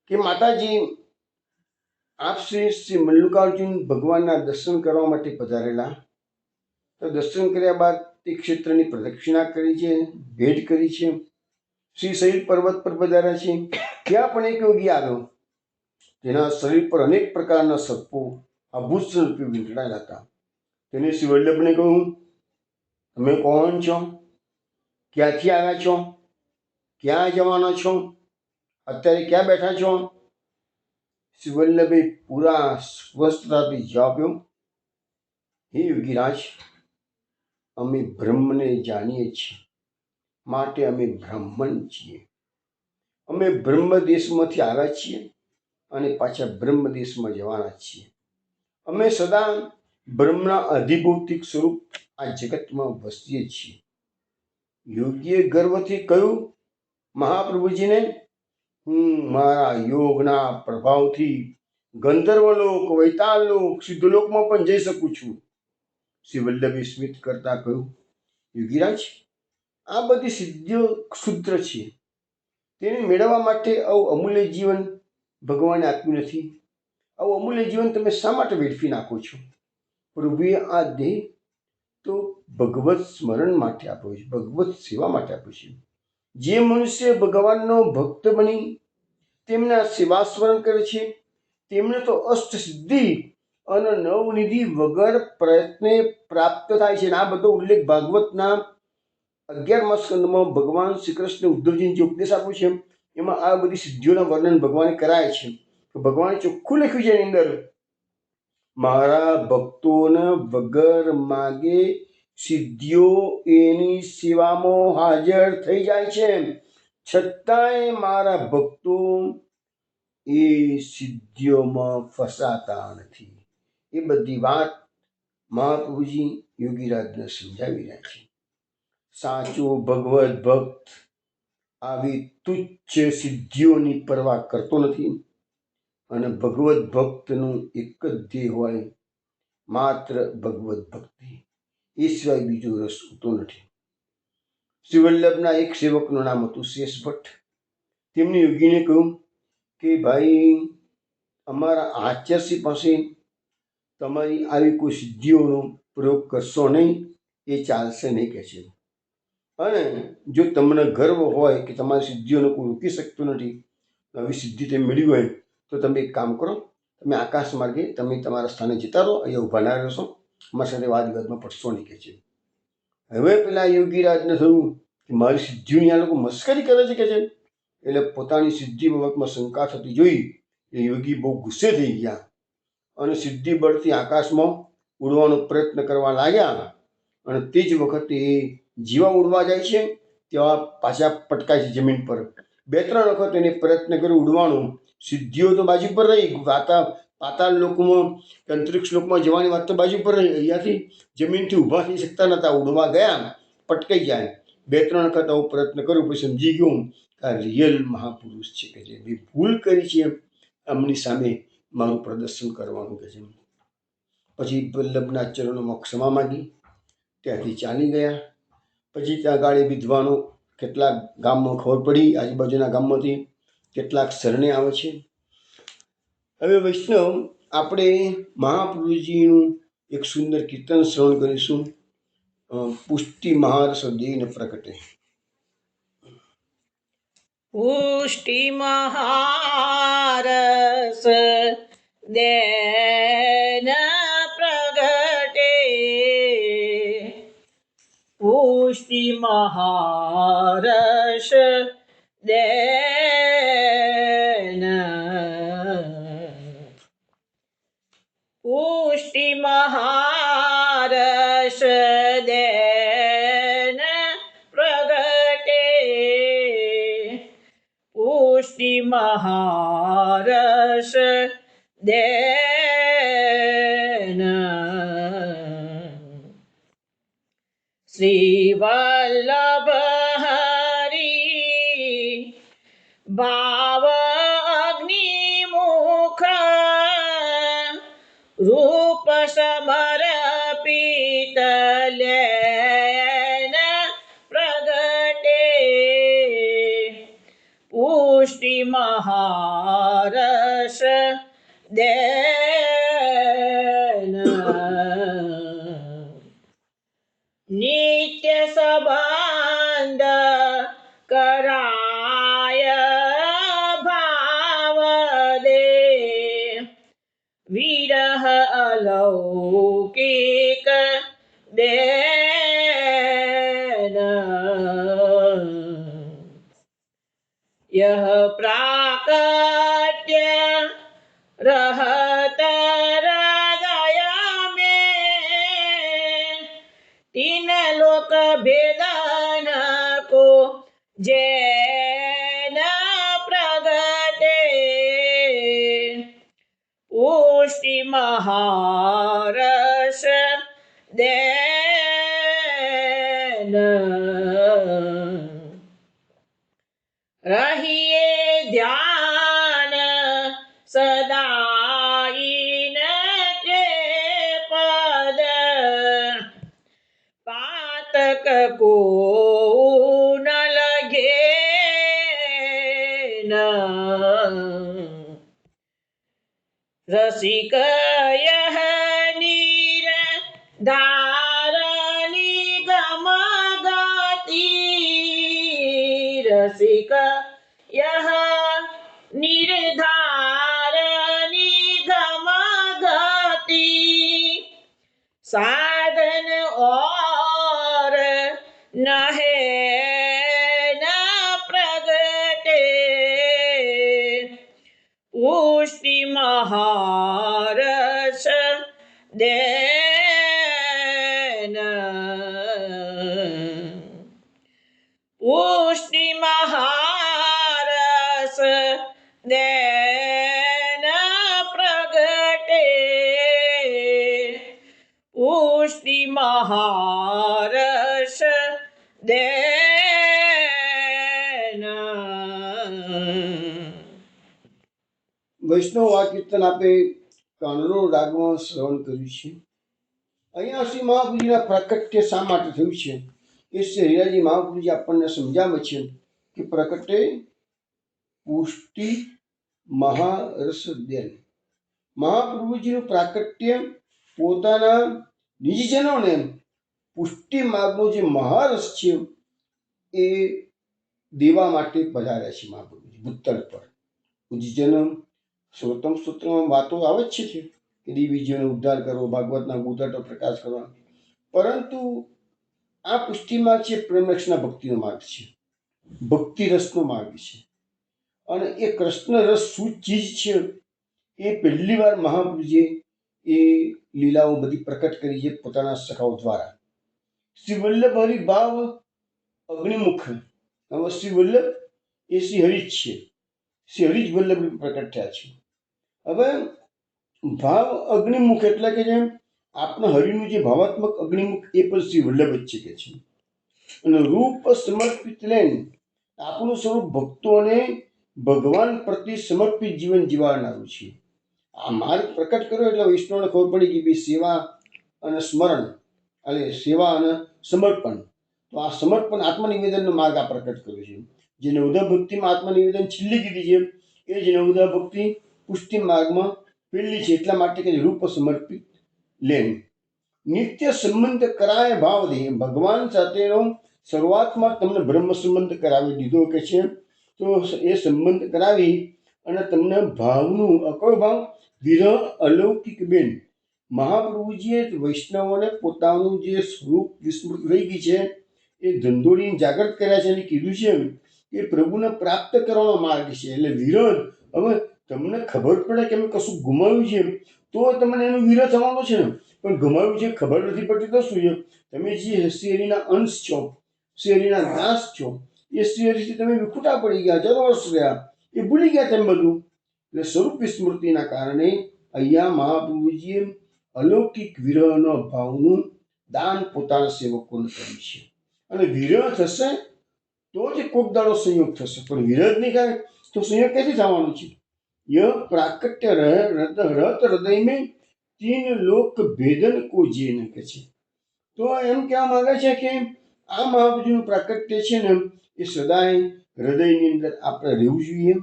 કે માતાજી આપ શ્રી મલ્લિકાર્જુન ભગવાનના દર્શન કરવા માટે પધારેલા. તો દર્શન કર્યા બાદ તે ક્ષેત્રની પ્રદક્ષિણા કરી છે, ભેટ કરી છે. શ્રી શૈલ પર્વત પર પધાર્યા છે. ત્યાં પણ એક યોગી આવ્યો. તેના શરીર પર અનેક પ્રકારના સર્પો આભૂષણ રૂપે વીંટળાયેલા હતા. તેને શ્રી વલ્લભને કહ્યું, તમે કોણ છો? ક્યાંથી આવ્યા છો? ક્યાં જવાના છો? અત્યારે ક્યાં બેઠા છો? શ્રી વલ્લભે પૂરા સ્પષ્ટતાથી જવાબ આપ્યો, હે યોગીરાજ, અમે બ્રહ્મને જાણીએ છીએ, માટે અમે બ્રાહ્મણ છીએ. અમે બ્રહ્મ દેશમાંથી આવ્યા છીએ અને પાછા બ્રહ્મ દેશમાં જવાના છીએ. અમે સદા બ્રહ્મના અધિભૌતિક સ્વરૂપ આ જગતમાં વસીએ છીએ. યોગીએ ગર્વથી કહ્યું મહાપ્રભુજીને, હું મારા યોગના પ્રભાવથી ગંધર્વલોક, વૈતાલલોક, સિદ્ધલોકમાં પણ જઈ શકું છું. શ્રી વલ્લભે સ્મિત કરતા કહ્યું, યોગીરાજ, આ બધી સિદ્ધિઓ ક્ષુદ્ર છે. તેને મેળવવા માટે આવું અમૂલ્ય જીવન ભગવાને આપ્યું નથી. આવું અમૂલ્ય જીવન તમે શા માટે વેડફી નાખો છો? પ્રભુએ આ દેહ તો ભગવત સ્મરણ માટે આપ્યો છે, ભગવત સેવા માટે આપ્યો છે. જે મનુષ્ય ભગવાનનો ભક્ત બની તેમના સેવા સ્મરણ કરે છે તેમને તો અષ્ટ સિદ્ધિ અને નવનિધિ વગર પ્રયત્ને પ્રાપ્ત થાય છે. આ બધો ઉલ્લેખ ભાગવતના 11મા સ્કંદમાં ભગવાન શ્રી કૃષ્ણ ઉદ્ધવજીને જે ઉપદેશ આપ્યો છે એમાં આ બધી સિદ્ધિઓના વર્ણન ભગવાને કરાય છે. ભગવાને ચોખ્ખું લખ્યું છે એની અંદર, મારા ભક્તોને વગર માગે સિદ્ધિઓ એની સેવામાં હાજર થઈ જાય છે, છતાંય મારા ભક્તો એ સિદ્ધિઓમાં ફસાતા નથી. એ બધી વાત મહાપ્રભુજી યોગીરાજને સમજાવી રહ્યા છે. સાચો ભગવત ભક્ત આવી તુચ્છ સિદ્ધિઓની પરવા કરતો નથી અને ભગવત ભક્તનું એક જ ધ્યેય હોય, માત્ર ભગવત ભક્તિ. એ સિવાય બીજો રસ હોતો નથી. શ્રી વલ્લભના એક સેવકનું નામ હતું શેષ ભટ્ટ. તેમણે યોગીને કહ્યું કે ભાઈ, અમારા આચાર્યશ્રી પાસે તમારી આવી કોઈ સિદ્ધિઓનો પ્રયોગ કરશો નહીં, એ ચાલશે નહીં કહે છે. અને જો તમને ગર્વ હોય કે તમારી સિદ્ધિઓને કોઈ રોકી શકતું નથી, આવી સિદ્ધિ તમે મેળવી હોય, તો તમે એક કામ કરો, તમે આકાશ માર્ગે તમે તમારા સ્થાને જતા રહો, અહીંયા ઊભા ના રહેશો, અમારી સાથે વાદ વિવાદમાં પડશો નહીં કહે છે. હવે પેલા યોગીરાજને થયું કે મારી સિદ્ધિઓની આ લોકો મસ્કરી કરે છે કે છે. એટલે પોતાની સિદ્ધિ બાબતમાં શંકા થતી જોઈ એ યોગી બહુ ગુસ્સે થઈ ગયા અને સિદ્ધિ બળથી આકાશમાં ઉડવાનો પ્રયત્ન કરવા લાગ્યા. અને તે જ વખતે એ જીવા ઉડવા જાય છે તેવા પાછા પટકાય છે જમીન પર. 2-3 વખત એને પ્રયત્ન કર્યો ઉડવાનો. સિદ્ધિઓ તો બાજુ પર રહી, પાતાળ લોકમાં અંતરિક્ષ લોકમાં જવાની વાત તો બાજુ પર રહી. અહીંયાથી જમીનથી ઊભા થઈ શકતા નહોતા, ઉડવા ગયા, પટકાઈ જાય. 2-3 વખત આવો પ્રયત્ન કર્યો, પછી સમજી ગયો આ રિયલ મહાપુરુષ છે કે જે મેં ભૂલ કરી છે એમની સામે મારું પ્રદર્શન કરવાનું કે છે. પછી વલ્લભના ચરણોમાં ક્ષમા માગી, ત્યાંથી ચાલી ગયા. પછી ત્યાં ગાડી વિદ્વાનો કેટલાક ગામમાં ખબર પડી, આજુબાજુના ગામમાંથી કેટલાક શરણે આવે છે. હવે વૈષ્ણવ, આપણે મહાપ્રભુજીનું એક સુંદર કીર્તન શ્રવણ કરીશું, પુષ્ટિ મહારસ દેન પ્રગટે. પુષ્ટિ મહારસ દેન પ્રગટે, પુષ્ટિ મહારસ દેન, પુષ્ટિ મહારસ દેન પ્રગટે, પુષ્ટિ મહારસ દેન. શ્રીવલ્લભ હરી ભાવ અગ્નિમુખ રૂપ સમર્પિત લેન પ્રગટે પુષ્ટિ મહારસ દેન નિત્ય સંબંધ કરાય ભાવ દે વિરહ અલૌકિક દેન यह प्राकट्य रहत हृदय में तीन लोक भेदन को जैन प्रगटे पुष्टि महारस देन रहिए ध्यान सदाइन के पद पातक को न लगे न रसिक यह नीर धारणी गम गति रसिक यह निर्धार निगम गति साधन और न है न प्रगटे पुष्टि महारस देन पुष्टि महारस देन प्रगटे पुष्टि महारस देन વૈષ્ણવ આ કીર્તન આપે કાનરો રાગમાં શ્રવણ કર્યું છે. અહીંયા શ્રી મહાપુરુષના પ્રાકટ્ય શા માટે થયું છે એ શ્રી હરિરાજી મહાપુરુષજી આપણને સમજાવે છે કે પ્રકટે પુષ્ટિ મહારસ દેન. મહાપ્રભુજીનું પ્રાકટ્ય પોતાના નિજજનોને પુષ્ટિ માર્ગનો જે મહારસ છે એ દેવા માટે પધાર્યા છે મહાપ્રભુજી ભૂતળ પર. નિજજન શ્રોતમ સૂત્રમાં વાતો આવે જ છે કે દેવીજીઓનો ઉદ્ધાર કરવો, ભાગવતના ઉદ્ધારનો પ્રકાશ કરવા, પરંતુ આ પુષ્ટિ માર્ગ છે પ્રેમરક્ષના ભક્તિનો માર્ગ છે, ભક્તિ રસનો માર્ગ છે. અને એ કૃષ્ણ રસ શું ચીજ છે એ પહેલી વાર મહાપ્રભુજીએ એ લીલાઓ બધી પ્રકટ કરી છે પોતાના સખાઓ દ્વારા. શ્રી વલ્લભ હરિભાવ અગ્નિમુખ. હવે શ્રી વલ્લભ એ શ્રી હરિ જ છે, શ્રી હરિ જ વલ્લભ પ્રકટ થયા છે. હવે ભાવ અગ્નિમુખ એટલે કે જેમ આપણા હરિનું જે ભાવાત્મક અગ્નિમુખ એ પણ શ્રી વલ્લભ જ છે કે છે. અને રૂપ સમર્પિત લઈને આપણું સ્વરૂપ ભક્તોને ભગવાન પ્રતિ સમર્પિત જીવન જીવાડનારું છે. આ માર્ગ પ્રકટ કર્યો એટલે વૈષ્ણવને ખબર પડી કે ભાઈ સેવા અને સ્મરણ એટલે સેવા અને સમર્પણ. તો આ સમર્પણ આત્મનિવેદનનો માર્ગ આ પ્રકટ કર્યો છે. જે નવધા ભક્તિમાં આત્મનિવેદન છેલ્લી કીધી છે એ જ નવધા ભક્તિ પુષ્ટિ માર્ગમાં પહેલી છે. એટલા માટે કે રૂપ સમર્પિત લેન નિત્ય સંબંધ કરાય ભાવ દે. ભગવાન સાથેનો શરૂઆતમાં તમને બ્રહ્મ સંબંધ કરાવી દીધો કે છે. તો એ સંબંધ કરાવી અને તમને ભાવનું કયો ભાવ? વિરહ અલૌકિક બેન. મહાપ્રભુજીએ વૈષ્ણવોને પોતાનું જે સ્વરૂપ વિસ્મૃત રહી ગઈ છે એ ધંધોડીને જાગૃત કર્યા છે અને કીધું છે કે પ્રભુને પ્રાપ્ત કરવાનો માર્ગ છે. એટલે વિરહ, હવે તમને ખબર પડે કે અમે કશું ગુમાવ્યું છે તો તમને એનો વિરહ થવાનો છે ને, પણ ગુમાવ્યું છે ખબર નથી પડતી તો શું છે? તમે જે શ્રી હરિના અંશ છો, શ્રી હરિના દાસ છો, એ શ્રી હરિથી તમે વિખૂટા પડી ગયા, હજારો વર્ષ રહ્યા, એ ભૂલી ગયા તેમ બધું. એટલે સ્વરૂપ વિસ્મૃતિના કારણે અહીંયા મહાપ્રભુજીએ અલૌકિક વિરહનો ભાવનું દાન પોતાના સેવકોને કર્યું છે. અને વિરહ થશે તો જ કોક દાડો સંયોગ થશે, પણ વિરહ નહીં થાય તો સંયોગ ક્યાંથી થવાનું છે? यह प्राकट्य रत हृदय में तीन लोक भेदन को जीन કે છે. તો એમ કહેવા માંગે છે કે આ મહાપ્રભુનું પ્રાકટ્ય છે ને એ સદાય હૃદયની અંદર આપણે રહેવું જોઈએ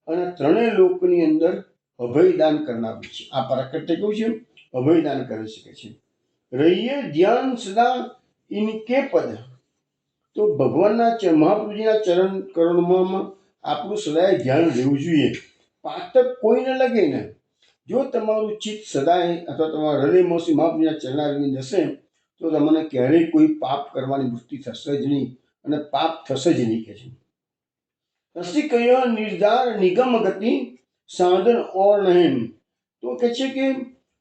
અને ત્રણેય લોકની અંદર અભયદાન કરનારું છે. આ પ્રાકટ્ય કેવું છે? અભયદાન કરી શકે છે. રહીએ ધ્યાન સદા ઇનકે પદ. તો ભગવાનના મહાપ્રભુજીના ચરણ કરોડમાં આપણું સદાય ધ્યાન રહેવું જોઈએ. પાતક કોઈને લગે ને. જો તમારું ચિત્ત સદાય અથવા તમારા હૃદયમાં શ્રી મહાપ્રભુના ચરણારવિંદ હશે તો તમને ક્યારેય કોઈ પાપ કરવાની વૃત્તિ થશે જ નહીં અને પાપ થશે જ નહીં કે છે. રસિકય નિર્ધાર નિગમ ગતિ સાધન ઓર નહીં. તો કે છે કે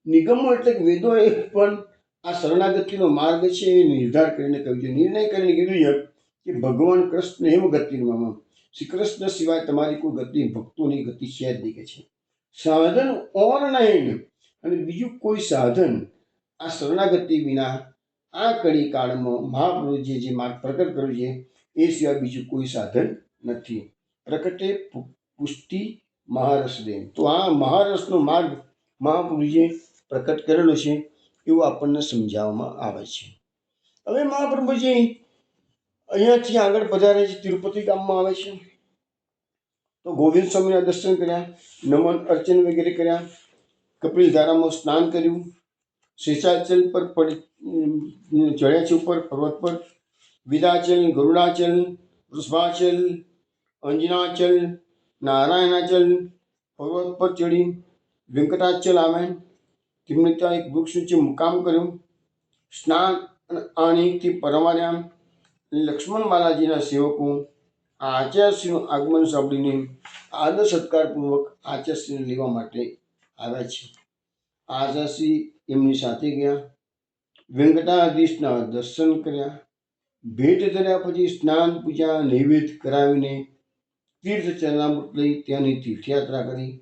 નિગમો એટલે કે વેદો એ પણ આ શરણાગતિનો માર્ગ છે એ નિર્ધાર કરીને કહ્યું છે, નિર્ણય કરીને કીધું છે કે ભગવાન કૃષ્ણ એમ ગતિમાં, શ્રી કૃષ્ણ સિવાય તમારી કોઈ ગતિ ભક્તોની ગતિ છે જ નહીં કે છે. સાધન ઓર નહીં, અને બીજું કોઈ સાધન આ શરણાગતિ વિના આ કડી કાળમાં મહાપ્રભુજીએ જે માર્ગ પ્રકટ કર્યું છે એ સિવાય બીજું કોઈ સાધન નથી. પ્રકટે પુષ્ટિ મહારસ દે. તો આ મહારસનો માર્ગ મહાપ્રભુજીએ પ્રકટ કરેલો છે એવું આપણને સમજાવવામાં આવે છે. હવે મહાપ્રભુજી અહીંયાથી આગળ પધારે છે, તિરુપતિ ગામમાં આવે છે. તો ગોવિંદ સ્વામીના દર્શન કર્યા, નમન અર્ચન વગેરે કર્યા, કપિલધારામાં સ્નાન કર્યું, શેષાચલ પર ચડ્યા છે ઉપર પર્વત પર, વિદાચલ, ગરુડાચલ, વૃષભાચલ, અંજનાચલ, નારાયણાચલ પર્વત પર ચડી વેંકટાચલ આવે. તેમને ત્યાં એક વૃક્ષ નીચે મુકામ કર્યું, સ્નાન અને આણીથી પરવાર્યા. લક્ષ્મણ બાલાજીના સેવકો આચાર્યશ્રીનું આગમન સાંભળીને આદર સત્કારપૂર્વક આચાર્યશ્રીને લેવા માટે આવ્યા છે. આચાર્યશ્રી એમની સાથે ગયા, વેંકટાધીશના દર્શન કર્યા, ભેટ ધર્યા પછી સ્નાન પૂજા નૈવેદ્ય કરાવીને તીર્થ ચરણામૃત લઈ ત્યાંની તીર્થયાત્રા કરી.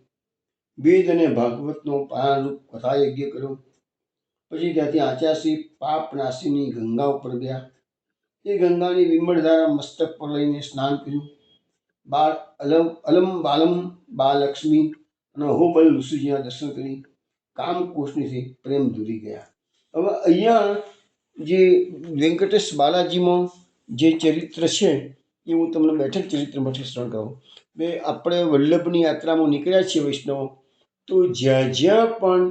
વેદ અને ભાગવતનો પારારૂપ કથાયજ્ઞ કર્યો. પછી ત્યાંથી આચાર્યશ્રી પાપ નાશીની ગંગા ઉપર ગયા. એ ગંગાની વિમળધારા મસ્તક પર લઈને સ્નાન કર્યું. બાળ અલમ બાલમ બાલક્ષ્મી અને અહોબલ ઋષિજીના દર્શન કરી કામકોષ્ણીથી પ્રેમ દૂરી ગયા. હવે અહીંયા જે વેંકટેશ બાલાજીમાં જે ચરિત્ર છે એ હું તમને બેઠક ચરિત્રમાંથી શ્રવણ કરું. બે આપણે વલ્લભની યાત્રામાં નીકળ્યા છીએ વૈષ્ણવો, તો જ્યાં જ્યાં પણ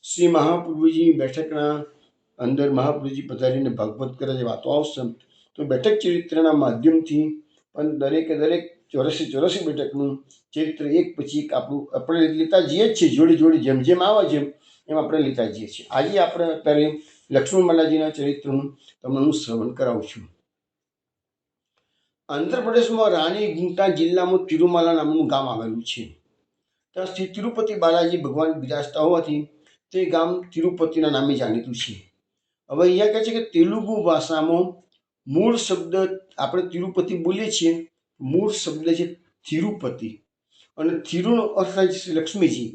શ્રી મહાપ્રભુજી બેઠકના અંદર મહાપ્રભુજી પધારીને ભાગવત કરે છે, વાતો આવશે, તો બેઠક ચરિત્રના માધ્યમથી પણ દરેકે દરેક 84 બેઠકનું ચરિત્ર એક પછી એક આપણે લેતા જઈએ જ છીએ, જોડી જોડી જેમ જેમ આવે છે એમ આપણે લેતા જઈએ છીએ. આજે આપણે અત્યારે લક્ષ્મણ બાલાજીના ચરિત્રનું તમને હું શ્રવણ કરાવું છું. આંધ્રપ્રદેશમાં રાની ગુંટા જિલ્લામાં તિરુમાલા નામનું ગામ આવેલું છે. ત્યાં શ્રી તિરુપતિ બાલાજી ભગવાન બિરાજતા હોવાથી તે ગામ તિરુપતિના નામે જાણીતું છે. હવે અહીંયા કહે છે કે તેલુગુ ભાષામાં મૂળ શબ્દ આપણે તિરુપતિ બોલીએ છીએ, મૂળ શબ્દ છે તિરુપતિ, અને થિરુનો અર્થ થાય છે લક્ષ્મીજી.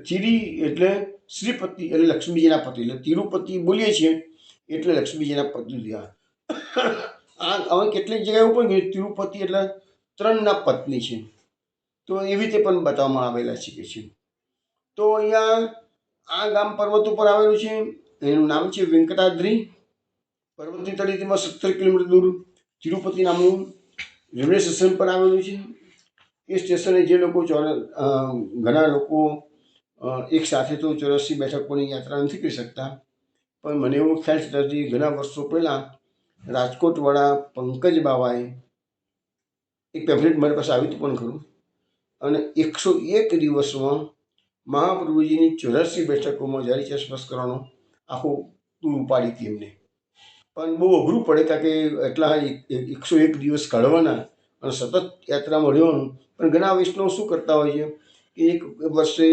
થિરી એટલે શ્રીપતિ એટલે લક્ષ્મીજીના પતિ, એટલે તિરુપતિ બોલીએ છીએ એટલે લક્ષ્મીજીના પતિ થયા. આ હવે કેટલીક જગ્યાએ એવું પણ તિરુપતિ એટલે 3ના પત્ની છે, તો એવી રીતે પણ બતાવવામાં આવેલા છે. તો અહીંયા આ ગામ પર્વત ઉપર આવેલું છે, એનું નામ છે વેંકટાદ્રી. પર્વતની તળેટીમાં 17 કિલોમીટર દૂર તિરુપતિ નામનું રેલવે સ્ટેશન પર આવેલું છે. એ સ્ટેશને જે લોકો ઘણા લોકો એક સાથે તો 84 બેઠકોની યાત્રા નથી કરી શકતા, પણ મને એવો ખ્યાલ છે ત્યાંથી ઘણા વર્ષો પહેલાં રાજકોટવાળા પંકજ બાવાએ એક પેમ્ફલેટ મારી પાસે આવ્યું હતું પણ ખરું, અને 101 દિવસમાં મહાપ્રભુજીની 84 બેઠકોમાં જારી ચેસપસ કરવાનો આખો ટૂર ઉપાડી હતી એમને. પણ બહુ અઘરું પડે, કારણ કે એટલા 101 દિવસ કાઢવાના અને સતત યાત્રામાં રહેવાનું. પણ ઘણા વૈષ્ણવ શું કરતા હોય છે કે એક વર્ષે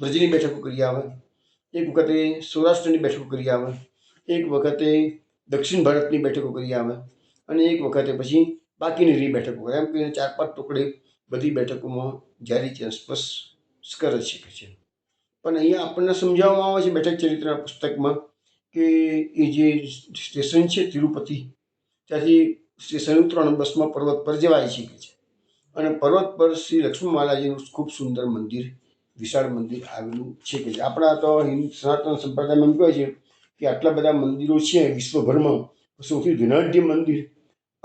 વ્રજની બેઠકો કરી આવે, એક વખતે સૌરાષ્ટ્રની બેઠકો કરી આવે, એક વખતે દક્ષિણ ભારતની બેઠકો કરી આવે, અને એક વખતે પછી બાકીની રી બેઠકો કરે. એમ કહીને 4-5 ટુકડે બધી બેઠકોમાં જારી ચેસપસ કરે છે. પણ અહીંયા આપણને સમજાવવામાં આવે છે બેઠક ચરિત્રના પુસ્તકમાં કે એ જે સ્ટેશન છે તિરુપતિ, ત્યાંથી સ્ટેશન ઉતરો અને બસમાં પર્વત પર જવાય છે કે છે. અને પર્વત પર શ્રી લક્ષ્મી માતાજીનું ખૂબ સુંદર મંદિર, વિશાળ મંદિર આવેલું છે કે આપણા તો હિન્દુ સનાતન સંપ્રદાયમાં એમ કહે છે કે આટલા બધા મંદિરો છે વિશ્વભરમાં, સૌથી ધનાઢ્ય મંદિર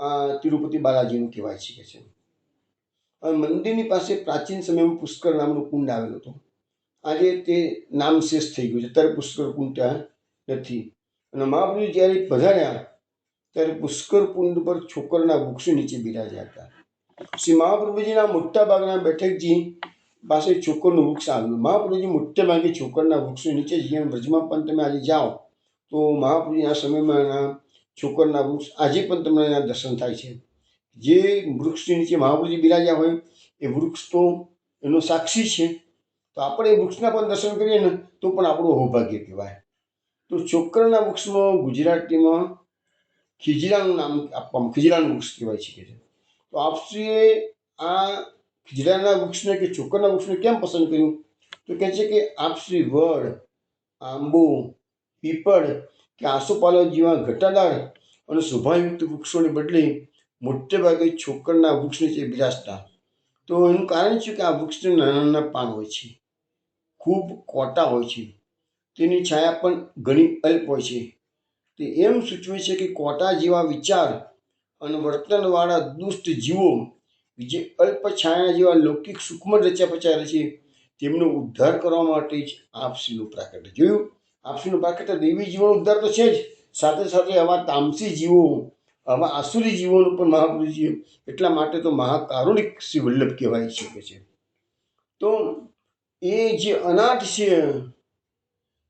આ તિરુપતિ બાલાજીનું કહેવાય છે કે છે. અને મંદિરની પાસે પ્રાચીન સમયમાં પુષ્કર નામનો કુંડ આવેલો હતો. આજે તે નામ શેષ થઈ ગયું છે. અત્યારે પુષ્કર કુંડ ત્યાં નથી. અને મહાપ્રભુ જ્યારે પધાર્યા ત્યારે પુષ્કર કુંડ પર છોકરના વૃક્ષો નીચે બિરાજ્યા હતા. શ્રી મહાપ્રભુજીના મોટા ભાગના બેઠકજી પાસે છોકરનું વૃક્ષ આવ્યું. મહાપ્રભુજી મોટે ભાગે છોકરના વૃક્ષો નીચે જઈએ. વ્રજમાં પણ તમે આજે જાઓ તો મહાપ્રભુજીના સમયમાં છોકરના વૃક્ષ આજે પણ તમને એના દર્શન થાય છે. જે વૃક્ષની નીચે મહાપ્રભુજી બિરાજ્યા હોય એ વૃક્ષ તો એનો સાક્ષી છે. તો આપણે એ વૃક્ષના પણ દર્શન કરીએ ને તો પણ આપણું સૌભાગ્ય કહેવાય. તો છોકરના વૃક્ષમાં ગુજરાતીમાં ખીજડાનું નામ આપવામાં, ખીજડાનું વૃક્ષ કહેવાય છે. તો આપશ્રીએ આ ખીજડાના વૃક્ષને કે છોકરના વૃક્ષને કેમ પસંદ કર્યું? તો કહે છે કે આપશ્રી વડ, આંબો, પીપળ કે આસોપાલવ જેવા ઘટાદાર અને શોભાયુક્ત વૃક્ષોને બદલે મોટે ભાગે છોકરના વૃક્ષ નીચે બિરાજતા. તો એનું કારણ છે કે આ વૃક્ષને નાના નાના પાન હોય છે, ખૂબ કોટા હોય છે, તેની છાયા પણ ઘણી અલ્પ હોય છે. તે એમ સૂચવે છે કે કોટા જેવા વિચાર અને વર્તનવાળા દુષ્ટ જીવો જે અલ્પ છાયા જેવા લૌકિક સુખમાં રચ્યા પચ્યા રહે છે તેમનો ઉદ્ધાર કરવા માટે જ આપશ્રીનું પ્રાકટ્ય. જોયું, આપશ્રીનું પ્રાકટ્ય દૈવી જીવોનો ઉદ્ધાર તો છે જ, સાથે સાથે આવા તામસી જીવો, આવા આસુરી જીવોનું પણ મહાપ્રભુજી એટલા માટે તો મહાકારુણિક શ્રી વલ્લભ કહેવાય છે. તો એ જે અનાથ છે,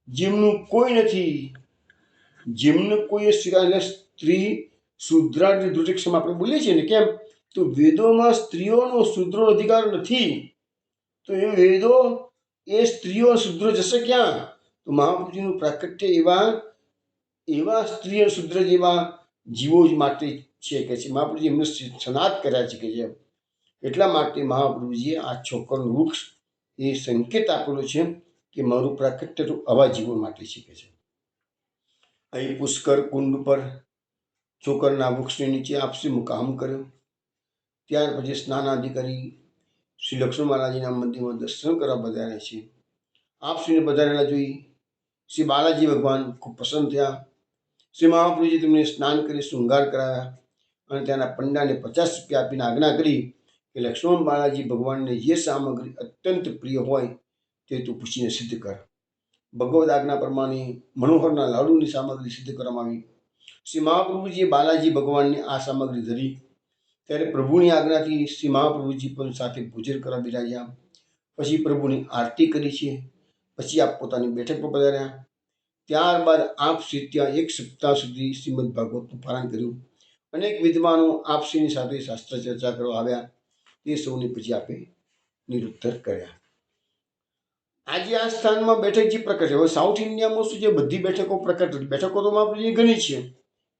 જેમનું કોઈ નથી, જેમને કોઈ સ્ત્રી શુદ્રાની દુર્દક્ષમાં આપણે બોલીએ છીએ ને, કેમ તો વેદોમાં સ્ત્રીઓનો શુદ્રનો અધિકાર નથી. તો એ વેદો એ સ્ત્રીઓ શુદ્ર જશે ક્યાં? તો મહાપ્રભુજીનું પ્રાકટ્ય એવા સ્ત્રીઓ શુદ્ર જેવા જીવો જ માટે છે કે છે. મહાપ્રભુજી એમને સનાત કર્યા છે કે છે. એટલા માટે મહાપ્રભુજીએ આ છોકરનું વૃક્ષ એ સંકેત આપેલો છે કે મારું પ્રાકટ્ય તો આવા જીવો માટે છે કે છે. અહીં પુષ્કર કુંડ પર છોકરના વૃક્ષની નીચે આપશ્રી મુકામ કર્યો. ત્યાર પછી સ્નાનાધિકારી શ્રી લક્ષ્મણ બાલાજીના મંદિરમાં દર્શન કરવા પધાર્યા છે. આપશ્રીને પધારેલા જોઈ શ્રી બાલાજી ભગવાન ખૂબ પસંદ થયા. શ્રી મહાપ્રભુજી તેમને સ્નાન કરી શૃંગાર કરાવ્યા અને ત્યાંના પંડાને 50 રૂપિયા આપીને આજ્ઞા કરી કે લક્ષ્મણ બાલાજી ભગવાનને જે સામગ્રી અત્યંત પ્રિય હોય તે તું પૂછીને સિદ્ધ કર. ભગવદ આજ્ઞા પ્રમાણે મનોહરના લાડુની સામગ્રી સિદ્ધ કરવામાં આવી. શ્રી મહાપ્રભુજીએ બાલાજી ભગવાનને આ સામગ્રી ધરી. ત્યારે પ્રભુની આજ્ઞાથી શ્રી મહાપ્રભુજી પણ સાથે ભોજન કરવા બિરાજ્યા. પછી પ્રભુની આરતી કરી છે. પછી આપ પોતાની બેઠક પર પધાર્યા. ત્યારબાદ આપશ્રી ત્યાં 1 સપ્તાહ સુધી શ્રીમદ ભાગવતનું પારાયણ કર્યું. અનેક વિદ્વાનો આપશ્રીની સાથે શાસ્ત્ર ચર્ચા કરવા આવ્યા. તે સૌને પછી આપે નિરુત્તર કર્યા. આજે આ સ્થાનમાં બેઠકજી પ્રકટ છે. હવે સાઉથ ઇન્ડિયામાં શું છે, બધી બેઠકો પ્રકટ, બેઠકો તો મહાપ્રભુજીની ઘણી છે.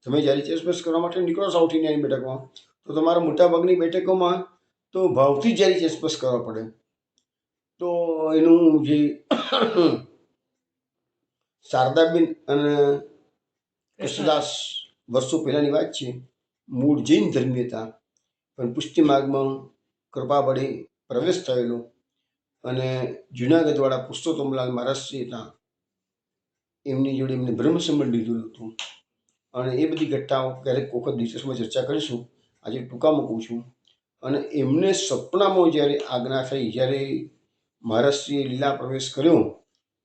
તમે જ્યારે ચેસબસ કરવા માટે નીકળો સાઉથ ઇન્ડિયાની બેઠકમાં તો તમારા મોટાભાગની બેઠકોમાં તો ભાવથી જ્યારે ચેસબસ કરવા પડે. તો એનું જે શારદાબેન અને કૃષ્ણદાસ વર્ષો પહેલાંની વાત છે, મૂળ જૈન ધર્મી હતા, પણ પુષ્ટિ માર્ગમાં કૃપા વડે પ્રવેશ થયેલો અને જુનાગઢવાળા પુરુષોત્તમલાલ મહારાજશ્રી હતા, એમની જોડે એમને બ્રહ્મ સંબંધ લીધેલું હતું. અને એ બધી ઘટનાઓ ક્યારેક વખત ડિટેલ્સમાં ચર્ચા કરીશું, આજે ટૂંકામાં કહું છું. અને એમને સપનામાં જ્યારે આજ્ઞા થઈ, જ્યારે મહારાજશ્રીએ લીલા પ્રવેશ કર્યો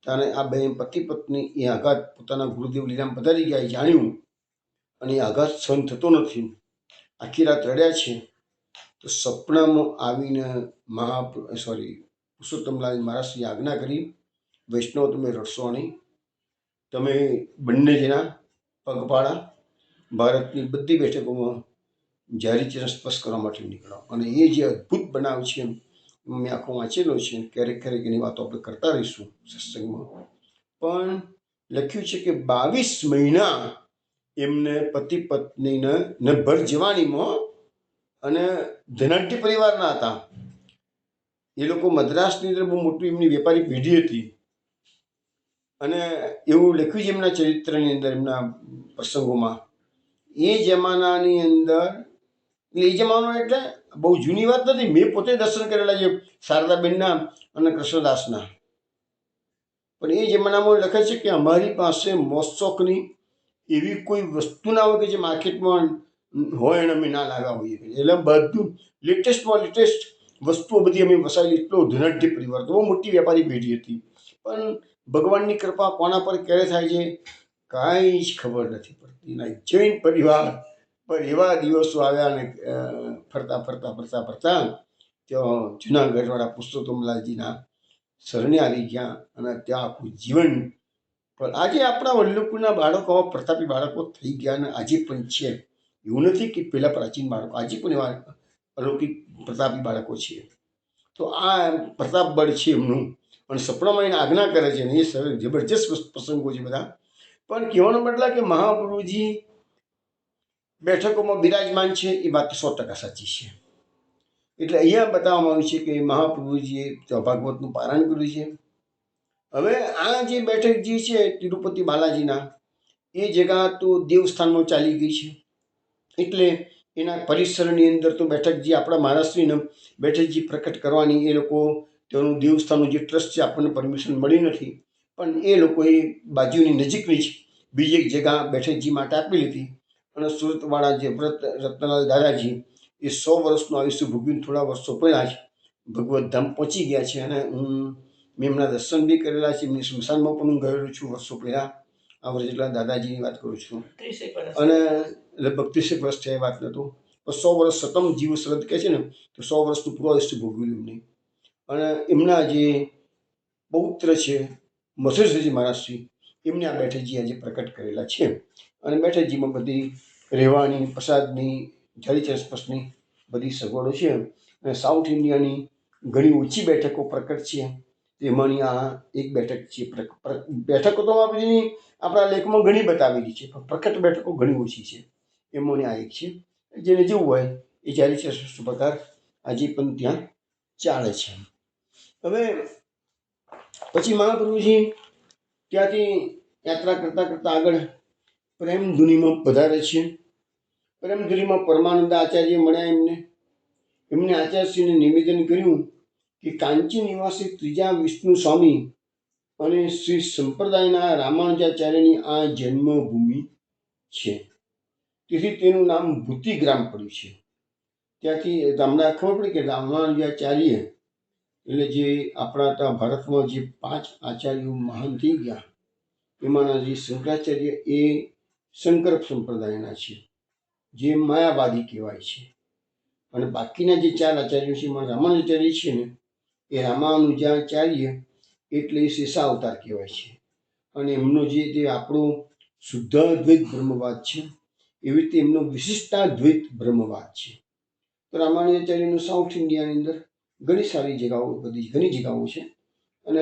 ત્યારે આ બે પતિ પત્ની એ આઘાત પોતાના ગુરુદેવ લીલામાં પધારી ગયા એ જાણ્યું અને એ આઘાત સહન થતો નથી. આખી રાત રડ્યા છે. તો સપનામાં આવીને પુરુષોત્તમલાલ મહારાજશ્રીએ આજ્ઞા કરી, વૈષ્ણવ તમે રડશો નહીં, તમે બંને જણા પગપાળા ભારતની બધી બેઠકોમાં જારી ચરણ સ્પર્શ કરવા માટે નીકળો. અને એ જે અદ્ભુત બનાવ છે મેં આખો વાંચેલો છે. ક્યારેક ક્યારેક એની વાતો આપણે કરતા રહીશું સત્સંગમાં. પણ લખ્યું છે કે 22 મહિના એમને પતિ પત્નીને ને ભર જવાનીમાં, અને ધનાઢ્ય પરિવારના હતા. એ લોકો મદ્રાસની અંદર બહુ મોટી એમની વેપારી પેઢી હતી. અને એવું લખ્યું છે એમના ચરિત્રની અંદર, એમના પ્રસંગોમાં. એ જમાનાની અંદર, એટલે એ જમાનો એટલે બહુ જૂની વાત નથી. મેં પોતે દર્શન કરેલા છે શારદાબેનના અને કૃષ્ણદાસના. પણ એ જમાનામાં લખે છે કે અમારી પાસે મોજશોખની એવી કોઈ વસ્તુ ના હોય કે જે માર્કેટમાં હોય અને અમે ના લાવ્યા હોઈએ. એટલે બધું લેટેસ્ટમાં લેટેસ્ટ વસ્તુઓ બધી અમે વસાવેલી. એટલો ધનાઢ્ય પરિવાર, તો બહુ મોટી વેપારી પેઢી હતી. પણ ભગવાનની કૃપા કોના પર ક્યારે થાય છે કાંઈ જ ખબર નથી પડતી. એના જૈન પરિવાર પર એવા દિવસો આવ્યા ને ફરતા ફરતા ફરતા ફરતા ત્યાં જુનાગઢવાળા પુરુષોત્તમલાલજીના શરણે આવી ગયા અને ત્યાં આખું જીવન. પણ આજે આપણા વલ્લભપુરના બાળકો પ્રતાપી બાળકો થઈ ગયા અને આજે પણ છે. એવું નથી કે પેલા પ્રાચીન બાળકો, આજે પણ એવા અલૌકિક પ્રતાપી બાળકો છે. તો આ પ્રતાપ બળ છે એમનું, અને સપનામાં એને આજ્ઞા કરે છે. અને એ જબરજસ્ત પ્રસંગો છે બધા. પણ કહેવાનો મતલબ કે મહાપ્રભુજી બેઠકોમાં બિરાજમાન છે, એ વાત 100% સાચી છે. એટલે અહીંયા બતાવવામાં આવ્યું છે કે મહાપ્રભુજીએ ભાગવતનું પારાયણ કર્યું છે. હવે આ જે બેઠક જે છે તિરુપતિ બાલાજીના, એ જગા તો દેવસ્થાનમાં ચાલી ગઈ છે. એટલે એના પરિસરની અંદર તો બેઠક જે આપણા મહારાષ્ટ્રીને બેઠક જે પ્રકટ કરવાની, એ લોકો તેનું દેવસ્થાનનું જે ટ્રસ્ટ છે આપણને પરમિશન મળી નથી. પણ એ લોકોએ બાજુની નજીકની જ બીજી એક જગ્યા બેઠકજી માટે આપેલી હતી. અને સુરતવાળા જે વ્રત રત્નલાલ દાદાજી, એ 100 વર્ષનું આયુષ્ય ભોગવીને થોડા વર્ષો પહેલાં જ ભગવત ધામ પહોંચી ગયા છે. અને મેં એમના દર્શન બી કરેલા છે. એમની સ્મશાનમાં પણ હું ગયેલો છું વર્ષો પહેલાં. આ વર્ષ જેટલા દાદાજીની વાત કરું છું. અને લગભગ 30 વર્ષ થયા વાત નહોતું. પણ 100 વર્ષ સતમ જીવ શ્રદ્ધ કહે છે ને, તો 100 વર્ષનું પૂરું આયુષ્ય ભોગવેલું એમને. અને એમના જે પૌત્ર છે મથુરજી મહારાજશ્રી, એમને આ બેઠકજી આજે પ્રકટ કરેલા છે. અને બેઠકજીમાં બધી રહેવાની, પ્રસાદની, જળચરસ્પર્શની બધી સગવડો છે. અને સાઉથ ઇન્ડિયાની ઘણી ઓછી બેઠકો પ્રકટ છે. તેમાંની આ એક બેઠક છે. બેઠકો તો આપણી આપણા લેખમાં ઘણી બતાવેલી છે, પણ પ્રકટ બેઠકો ઘણી ઓછી છે. એમાંની આ એક છે. જેને જેવું હોય એ જળચરસ્પર્શ પ્રકાર આજે પણ ત્યાં ચાલે છે. હવે પછી મહાપ્રભુજી ત્યાંથી યાત્રા કરતાં કરતાં આગળ પ્રેમધુનીમાં પધારે છે. પ્રેમધુનીમાં પરમાનંદ આચાર્ય મળ્યા. એમને આચાર્યશ્રીને નિવેદન કર્યું કે કાંચી નિવાસી ત્રીજા વિષ્ણુ સ્વામી અને શ્રી સંપ્રદાયના રામાનુજાચાર્યની આ જન્મભૂમિ છે. તેથી તેનું નામ ભૂતિગ્રામ પડ્યું છે. ત્યાંથી તમને ખબર પડી કે રામાનુજાચાર્ય એટલે જે આપણા ત્યાં ભારતમાં જે 5 આચાર્યો મહાન થઈ ગયા, એમાંના જે શંકરાચાર્ય એ શંકર સંપ્રદાયના છે, જે માયાવાદી કહેવાય છે. અને બાકીના જે 4 આચાર્યો છે એમાં રામાનુજાચાર્ય છે ને, એ રામાનુજાચાર્ય એટલે એ શેષાવતાર કહેવાય છે. અને એમનો જે આપણો શુદ્ધાદ્વૈત બ્રહ્મવાદ છે, એવી રીતે એમનો વિશિષ્ટાદ્વૈત બ્રહ્મવાદ છે. તો રામાનુજાચાર્યનું સાઉથ ઇન્ડિયાની અંદર ઘણી સારી જગાઓ, બધી ઘણી જગાઓ છે. અને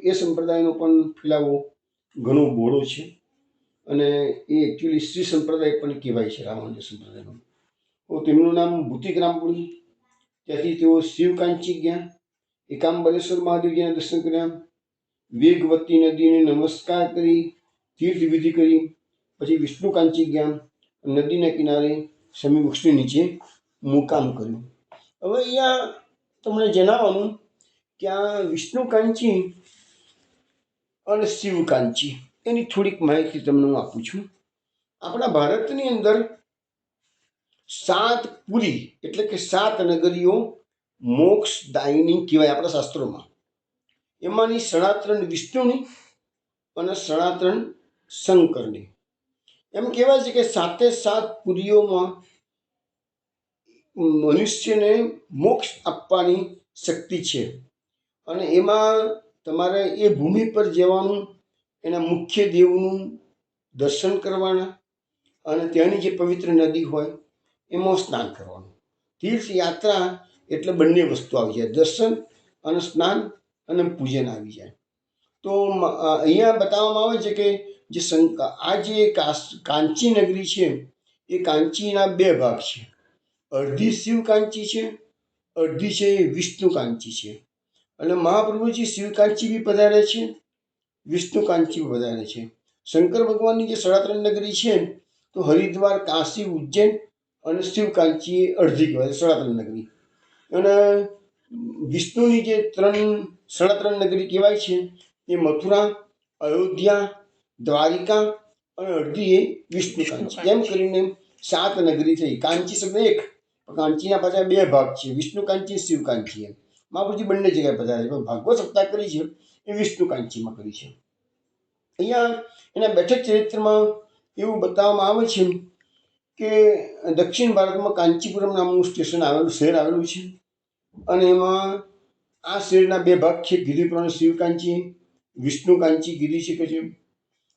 એ સંપ્રદાયનો પણ ફેલાવો ઘણો બહોળો છે. અને એ એકચ્યુઅલી શ્રી સંપ્રદાય પણ કહેવાય છે રામાનુજ સંપ્રદાયનો. તો તેમનું નામ ભૂતિગ્રામ પડ્યું. ત્યાંથી તેઓ શિવકાંચી ગયા. એકાંબરેશ્વર મહાદેવજીના દર્શન કર્યા. વેગવતી નદીને નમસ્કાર કરી તીર્થ વિધિ કરી. પછી વિષ્ણુકાંચી ગયા. નદીના કિનારે સમી વૃક્ષની નીચે મુકામ કર્યું. હવે અહીંયા તમને જણાવવાનું કે આ વિષ્ણુકાંચી અને શિવકાંચી એની થોડીક માહિતી તમને હું આપું છું. આપણા ભારતની અંદર 7 પુરી એટલે કે 7 નગરીઓ મોક્ષદાયિની કહેવાય આપણા શાસ્ત્રોમાં. એમાંની 3.5 વિષ્ણુની અને 3.5 શંકરની. એમ કહેવાય છે કે 7 પુરીઓમાં મનુષ્યને મોક્ષ આપવાની શક્તિ છે. અને એમાં તમારે એ ભૂમિ પર જવાનું, એના મુખ્ય દેવનું દર્શન કરવાના, અને ત્યાંની જે પવિત્ર નદી હોય એમાં સ્નાન કરવાનું. તીર્થયાત્રા એટલે બંને વસ્તુ આવી જાય, દર્શન અને સ્નાન અને પૂજન આવી જાય. તો અહીંયા બતાવવામાં આવે છે કે જે આ જે કાંચી નગરી છે, એ કાંચીના 2 ભાગ છે. અડધી શિવકાંચી છે, અડધી છે વિષ્ણુકાંચી છે. અને મહાપ્રભુજી શિવકાંચી બી પધારે છે વિષ્ણુકાંચી વધારે છે. શંકર ભગવાનની જે 3.5 નગરી છે તો હરિદ્વાર, કાશી, ઉજ્જૈન અને શિવકાંચી એ અડધી કહેવાય 3.5 નગરી. અને વિષ્ણુની જે 3.5 નગરી કહેવાય છે એ મથુરા, અયોધ્યા, દ્વારિકા અને અડધી એ વિષ્ણુકાંચી. એમ કરીને 7 નગરી થઈ. કાંચી શબ્દ એક, કાંચીના પાછા 2 ભાગ છે, વિષ્ણુકાંચી, શિવકાંચી. એમ મહાપ્રભુજી બંને જગ્યાએ પધારે છે, પણ ભાગવત સપ્તાહ કરી છે એ વિષ્ણુકાંચીમાં કરી છે. અહીંયા એના બેઠક ચરિત્રમાં એવું બતાવવામાં આવે છે કે દક્ષિણ ભારતમાં કાંચીપુરમ નામનું સ્ટેશન આવેલું, શહેર આવેલું છે. અને એમાં આ શહેરના 2 ભાગ છે, ગિરિપુર અને શિવકાંચી, વિષ્ણુકાંચી ગિરી શકે છે.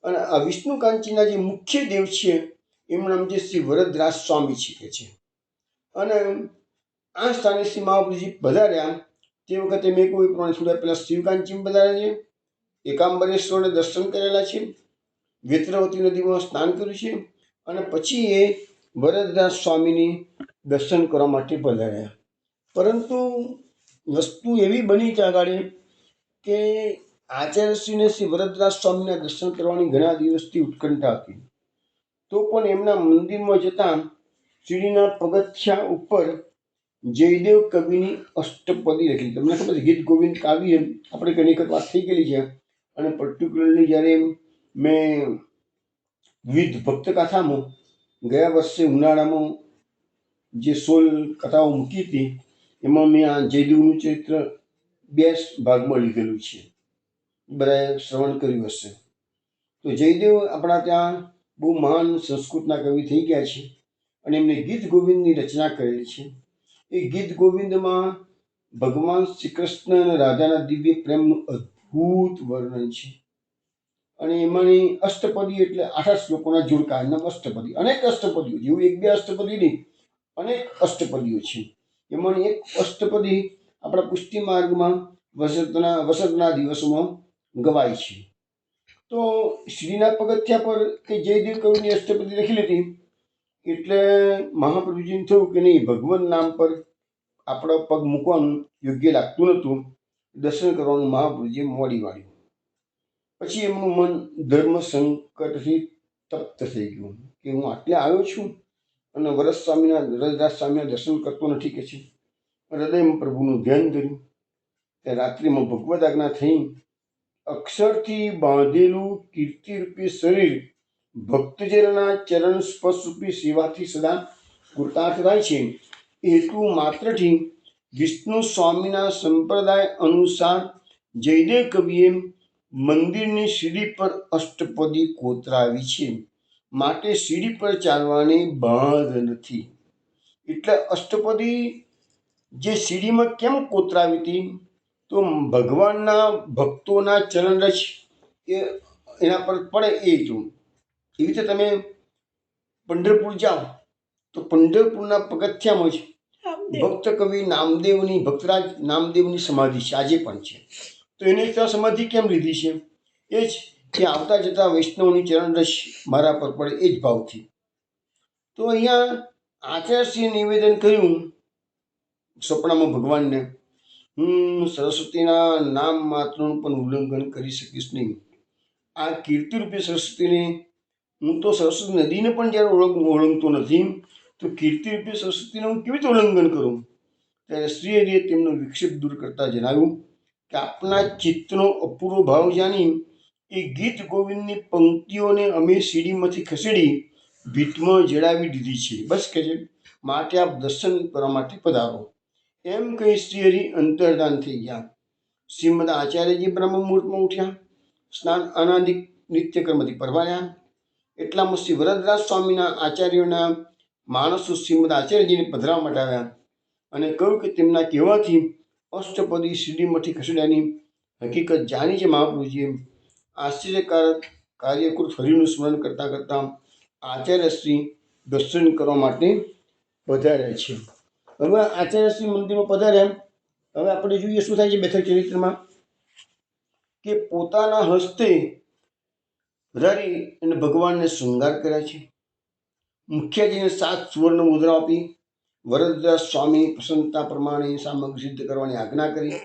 અને આ વિષ્ણુકાંચીના જે મુખ્ય દેવ છે એમનું નામ છે શ્રી વરદરાજ સ્વામી છે છે. અને આ સ્થાને શ્રી મહાપ્રભુજી પધાર્યા તે વખતે મેં કોઈ પ્રમાણે થોડા પહેલાં શિવકાંચીમાં પધાર્યા છે, એકાંબરેશ્વરને દર્શન કરેલા છે, વેત્રવતી નદીમાં સ્નાન કર્યું છે, અને પછી એ વરદરાજ સ્વામીની દર્શન કરવા માટે પધાર્યા. પરંતુ વસ્તુ એવી બની ત્યાં આગળ કે આચાર્યશ્રીને શ્રી વરદરાજ સ્વામીના દર્શન કરવાની ઘણા દિવસથી ઉત્કંઠા હતી. તો પણ એમના મંદિરમાં જતાં સીડીના પગથિયા ઉપર જયદેવ કવિની અષ્ટપદી લખી. તમને ખબર છે, ગીત ગોવિંદ કાવ્ય આપણે ઘણી વખત વાત થઈ ગયેલી છે. અને પર્ટિક્યુલરલી જ્યારે મેં વિવિધ ભક્ત કથામાં ગયા વર્ષે ઉનાળામાં જે 16 કથાઓ મૂકી હતી એમાં મેં આ જયદેવનું ચરિત્ર 2 ભાગમાં લીધેલું છે, બધાએ શ્રવણ કર્યું હશે. તો જયદેવ આપણા ત્યાં બહુ મહાન સંસ્કૃતના કવિ થઈ ગયા છે અને એમને ગીત ગોવિંદની રચના કરેલી છે. એ ગીત ગોવિંદમાં ભગવાન શ્રી કૃષ્ણ અને રાધાના દિવ્ય પ્રેમનું અદ્ભુત વર્ણન છે. અને એમાંની અષ્ટપદી એટલે 8 શ્લોકોના જોડકા, એમના અષ્ટપદી, અનેક અષ્ટપદીઓ, જેવું 1-2 અષ્ટપદી નહીં, અનેક અષ્ટપદીઓ છે. એમાંની એક અષ્ટપદી આપણા પુષ્ટિ માર્ગમાં વસંતના દિવસોમાં ગવાય છે. તો શ્રીના પગથિયા પર કે જયદેવ કવિની અષ્ટપદી લખી લીધી એટલે મહાપ્રભુજીને થયું કે નહીં, ભગવાન નામ પર આપણો પગ મૂકવાનું યોગ્ય લાગતું નહોતું, દર્શન કરવાનું મહાપ્રભુજીએ મોડી વાળ્યું. પછી એમનું મન ધર્મ સંકટથી તપ્ત થઈ ગયું કે હું આટલે આવ્યો છું અને વરદરાજ સ્વામીના દર્શન કરતો નથી કે છે. હૃદયમાં પ્રભુનું ધ્યાન ધર્યું. તે રાત્રિમાં ભગવદ આજ્ઞા થઈ અક્ષરથી બાંધેલું કીર્તિરૂપી શરીર ભક્તજનના ચરણ સ્પર્શરૂપી સેવાથી સદા કૃતાર્થ થાય છે. એ હેતુ માત્રથી વિષ્ણુ સ્વામીના સંપ્રદાય અનુસાર જયદેવ કવિએ મંદિરની સીડી પર અષ્ટપદી કોતરાવી છે. માટે સીડી પર ચાલવાની બાધ નથી. એટલે અષ્ટપદી જે સીડીમાં કેમ કોતરાવી હતી તો ભગવાનના ભક્તોના ચરણરજ એના પર પડે એ હતું. એવી રીતે તમે પંઢરપુર જાઓ તો પંઢરપુરના પગથિયામાં જ ભક્ત કવિ નામદેવની, ભક્તરાજ નામદેવની સમાધિ છે, આજે પણ છે. તો એને ત્યાં સમાધિ કેમ લીધી છે? એ જ કે આવતા જતા વૈષ્ણવની ચરણરજ મારા પર પડે એ જ ભાવથી. તો અહીંયા આચાર્યશ્રીએ નિવેદન કર્યું સપનામાં ભગવાનને, હું સરસ્વતીના નામ માત્રનું પણ ઉલ્લંઘન કરી શકીશ નહીં. આ કીર્તિરૂપી સરસ્વતીને, હું તો સરસ્વતી નદીને પણ જ્યારે ઓળંગતો નથી તો કીર્તિરૂપી સરસ્વતીને હું કેવી રીતે ઉલ્લંઘન કરું? ત્યારે શ્રીહરિએ તેમનો વિક્ષેપ દૂર કરતા જણાવ્યું કે આપના ચિત્તનો અપૂર્વ ભાવ જાણી એ ગીત ગોવિંદની પંક્તિઓને અમે સીડીમાંથી ખસેડી ભીતમાં જડાવી દીધી છે. બસ કે છે, માટે આપ દર્શન કરવા માટે પધારો. એમ કહી શ્રીહરિ અંતર્ધાન થઈ ગયા. શ્રીમદ આચાર્યજી બ્રહ્મ મુહૂર્તમાં ઉઠ્યા, સ્નાન અનાદિક નિત્યકર્મથી પરવાર્યા. એટલામાં શ્રી વરદરાજ સ્વામીના આચાર્યોના માણસો શ્રીમદ આચાર્યજીને પધરાવવા માટે આવ્યા અને કહ્યું કે તેમના કહેવાથી અષ્ટપદી સીડીમાંથી ખસેડાની હકીકત જાણી છે. મહાપ્રભુજીએ આશ્ચર્યકારક કાર્યકૃત હરિનું સ્મરણ કરતાં કરતાં આચાર્યશ્રી દર્શન કરવા માટે પધાર્યા છે. હવે આચાર્યશ્રી મંદિરમાં પધાર્યા. હવે આપણે જોઈએ શું થાય છે બેઠક ચરિત્રમાં કે પોતાના હસ્તે વધારી અને ભગવાનને શૃંગાર કર્યા છે. મુખ્યજીને 7 સુવર્ણ મુદ્રા આપી વરદરાજ સ્વામી પ્રસન્નતા પ્રમાણે સામગ્રી સિદ્ધ કરવાની આજ્ઞા કરી.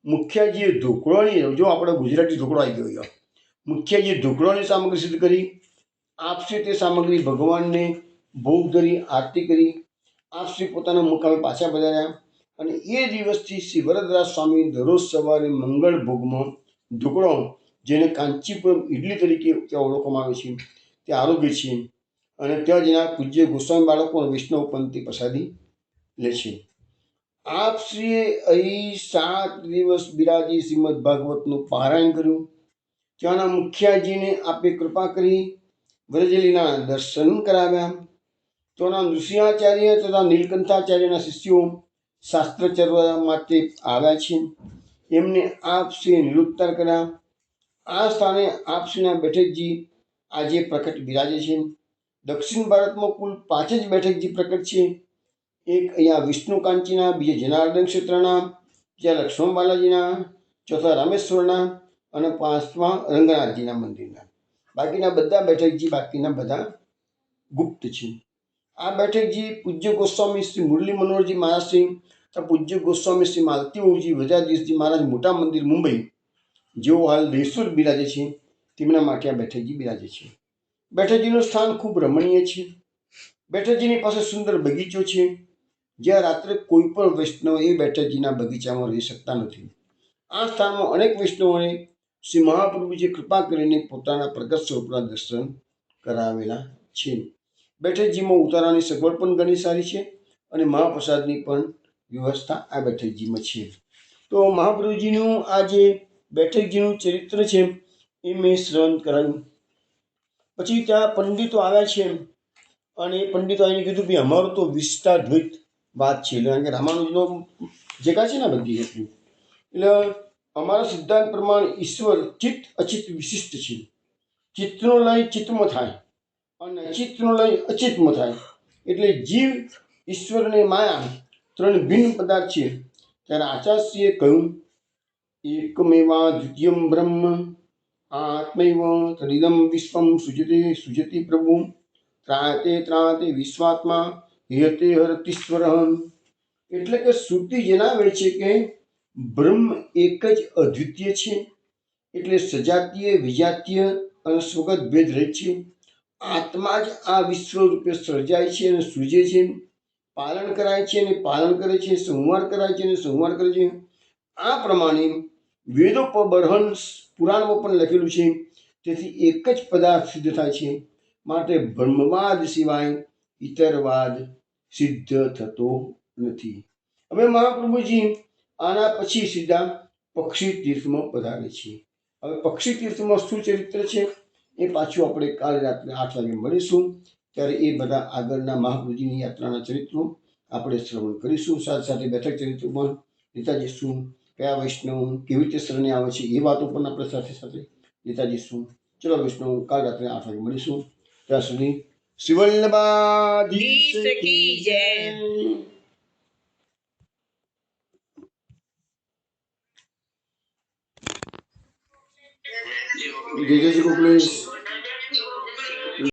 મુખ્યજીએ ઢોકળાની, જો આપણે ગુજરાતી ઢોકળો આવી ગયો, મુખ્ય જે ઢોકળાની સામગ્રી સિદ્ધ કરી, આપશ્રી તે સામગ્રી ભગવાનને ભોગ ધરી આરતી કરી, આપશ્રી પોતાના મુકામે પાછા પધાર્યા અને એ દિવસથી શ્રી વરદરાજ સ્વામી દરરોજ સવારે મંગળ ભોગમાં ઢોકળો, જેને કાંચીપુરમ ઇડલી તરીકે ત્યાં ઓળખવામાં આવે છે, તે આરોગ્ય છે અને ત્યાં જેના પૂજ્ય ગોસ્વામી બાળકો અને વૈષ્ણવ પંથે પ્રસાદી લે છે. આપ શ્રીએ અહીં 7 દિવસ બિરાજી શ્રીમદ ભાગવતનું પારાયણ કર્યું. ત્યાંના મુખિયાજીને આપે કૃપા કરી વ્રજલીના દર્શન કરાવ્યા. ત્યાંના નૃસિંહાચાર્ય તથા નીલકંઠાચાર્યના શિષ્યો શાસ્ત્ર ચરવા માટે આવ્યા છે. એમને આપ શ્રીએ નિરુત્તર કર્યા. આ સ્થાને આપ શ્રીના બેઠકજી આજે પ્રકટ બિરાજે છે. દક્ષિણ ભારતમાં કુલ 5 જ બેઠકજી પ્રકટ છે. એક અહીંયા વિષ્ણુ કાંચીના, બીજા જનાર્દન ક્ષેત્રના, બીજા લક્ષ્મણ બાલાજીના, ચોથા રામેશ્વરના અને 5મા રંગનાથજીના મંદિરના. બાકીના બધા બેઠકજી બાકીના બધા ગુપ્ત છે. આ બેઠકજી પૂજ્ય ગોસ્વામી શ્રી મુરલી મનોહરજી મહારાજશ્રી તથા પૂજ્ય ગોસ્વામી શ્રી માલતીઓજી વજાધીશજી મહારાજ મોટા મંદિર મુંબઈ, જેઓ હાલ દહીસર બિરાજે છે, તેમના માટે આ બેઠકજી બિરાજે છે. બેઠકજીનું સ્થાન ખૂબ રમણીય છે. બેઠકજીની પાસે સુંદર બગીચો છે, જ્યાં રાત્રે કોઈ પણ વૈષ્ણવ એ બેઠકજીના બગીચામાં રહી શકતા નથી. આ સ્થાનમાં અનેક વૈષ્ણવોને શ્રી મહાપ્રભુજીએ કૃપા કરીને પોતાના પ્રગટ સ્વરૂપના દર્શન કરાવેલા છે. બેઠકજીમાં ઉતારાની સગવડ પણ ઘણી સારી છે અને મહાપ્રસાદની પણ વ્યવસ્થા આ બેઠકજીમાં છે. તો મહાપ્રભુજીનું આ જે બેઠકજીનું ચરિત્ર છે એ મેં શ્રવણ કરાવ્યું. પછી ત્યાં પંડિતો આવ્યા છે અને એ પંડિતો આવીને કીધું કે અમારો તો વિશિષ્ટાદ્વૈત વાત છે, એટલે કારણ કે રામાનુજનો જગા છે ને બધી એટલી, એટલે અમારા સિદ્ધાંત પ્રમાણે ઈશ્વર ચિત્ત અચિત્ત વિશિષ્ટ છે. ચિત્તનો લય ચિત્તમાં થાય અને અચિત્તનો લય અચિત્તમાં થાય. એટલે જીવ, ઈશ્વર અને માયા 3 ભિન્ન પદાર્થ છે. ત્યારે આચાર્યશ્રીએ કહ્યું, એકમેવા દ્વિતીયમ બ્રહ્મ આત્મૈવ તદિદમ વિશ્વમ સૃજતિ પ્રભુ ત્રાયતે ત્રાયતે વિશ્વાત્મા હેતે હરતીશ્વર. એટલે કે શ્રુતિ જણાવે છે કે બ્રહ્મ એક જ અદ્વિતીય છે, એટલે સજાતીય, વિજાતીય અને સ્વગત ભેદ રહે છે. આત્મા જ આ વિશ્વ રૂપે સર્જાય છે અને સૃજે છે, પાલન કરાય છે અને પાલન કરે છે, સંહાર કરાય છે અને સંહાર કરે છે. આ પ્રમાણે વેદો પર બરહન પુરાણમાં પણ લખેલું છે. તેથી એક જ પદાર્થ સિદ્ધ થાય છે, માટે બ્રહ્મવાદ સિવાય ઇતરવાદ સિદ્ધ થતો નથી. હવે મહાપ્રભુજી આના પછી સીધા પક્ષી તીર્થમાં પધારે છે. હવે પક્ષી તીર્થમાં શું ચરિત્ર છે એ પાછું આપણે કાલે રાત્રે 8 વાગે મળીશું. ત્યારે એ બધા આગળના મહાપ્રભુજીની યાત્રાના ચરિત્રો આપણે શ્રવણ કરીશું. સાથે સાથે બેઠક ચરિત્રમાં લેતા જઈશું. કયા વૈષ્ણવ કેવી રીતે શરણે આવે છે એ વાતો પણ આપણે સાથે સાથે લેતા જઈશું. ચલો વૈષ્ણવ, કાલ રાત્રે 8 વાગે મળીશું. ત્યાં સુધી શિવલ્લભાધીશ કી જય. જય જય શ્રી કૃષ્ણ.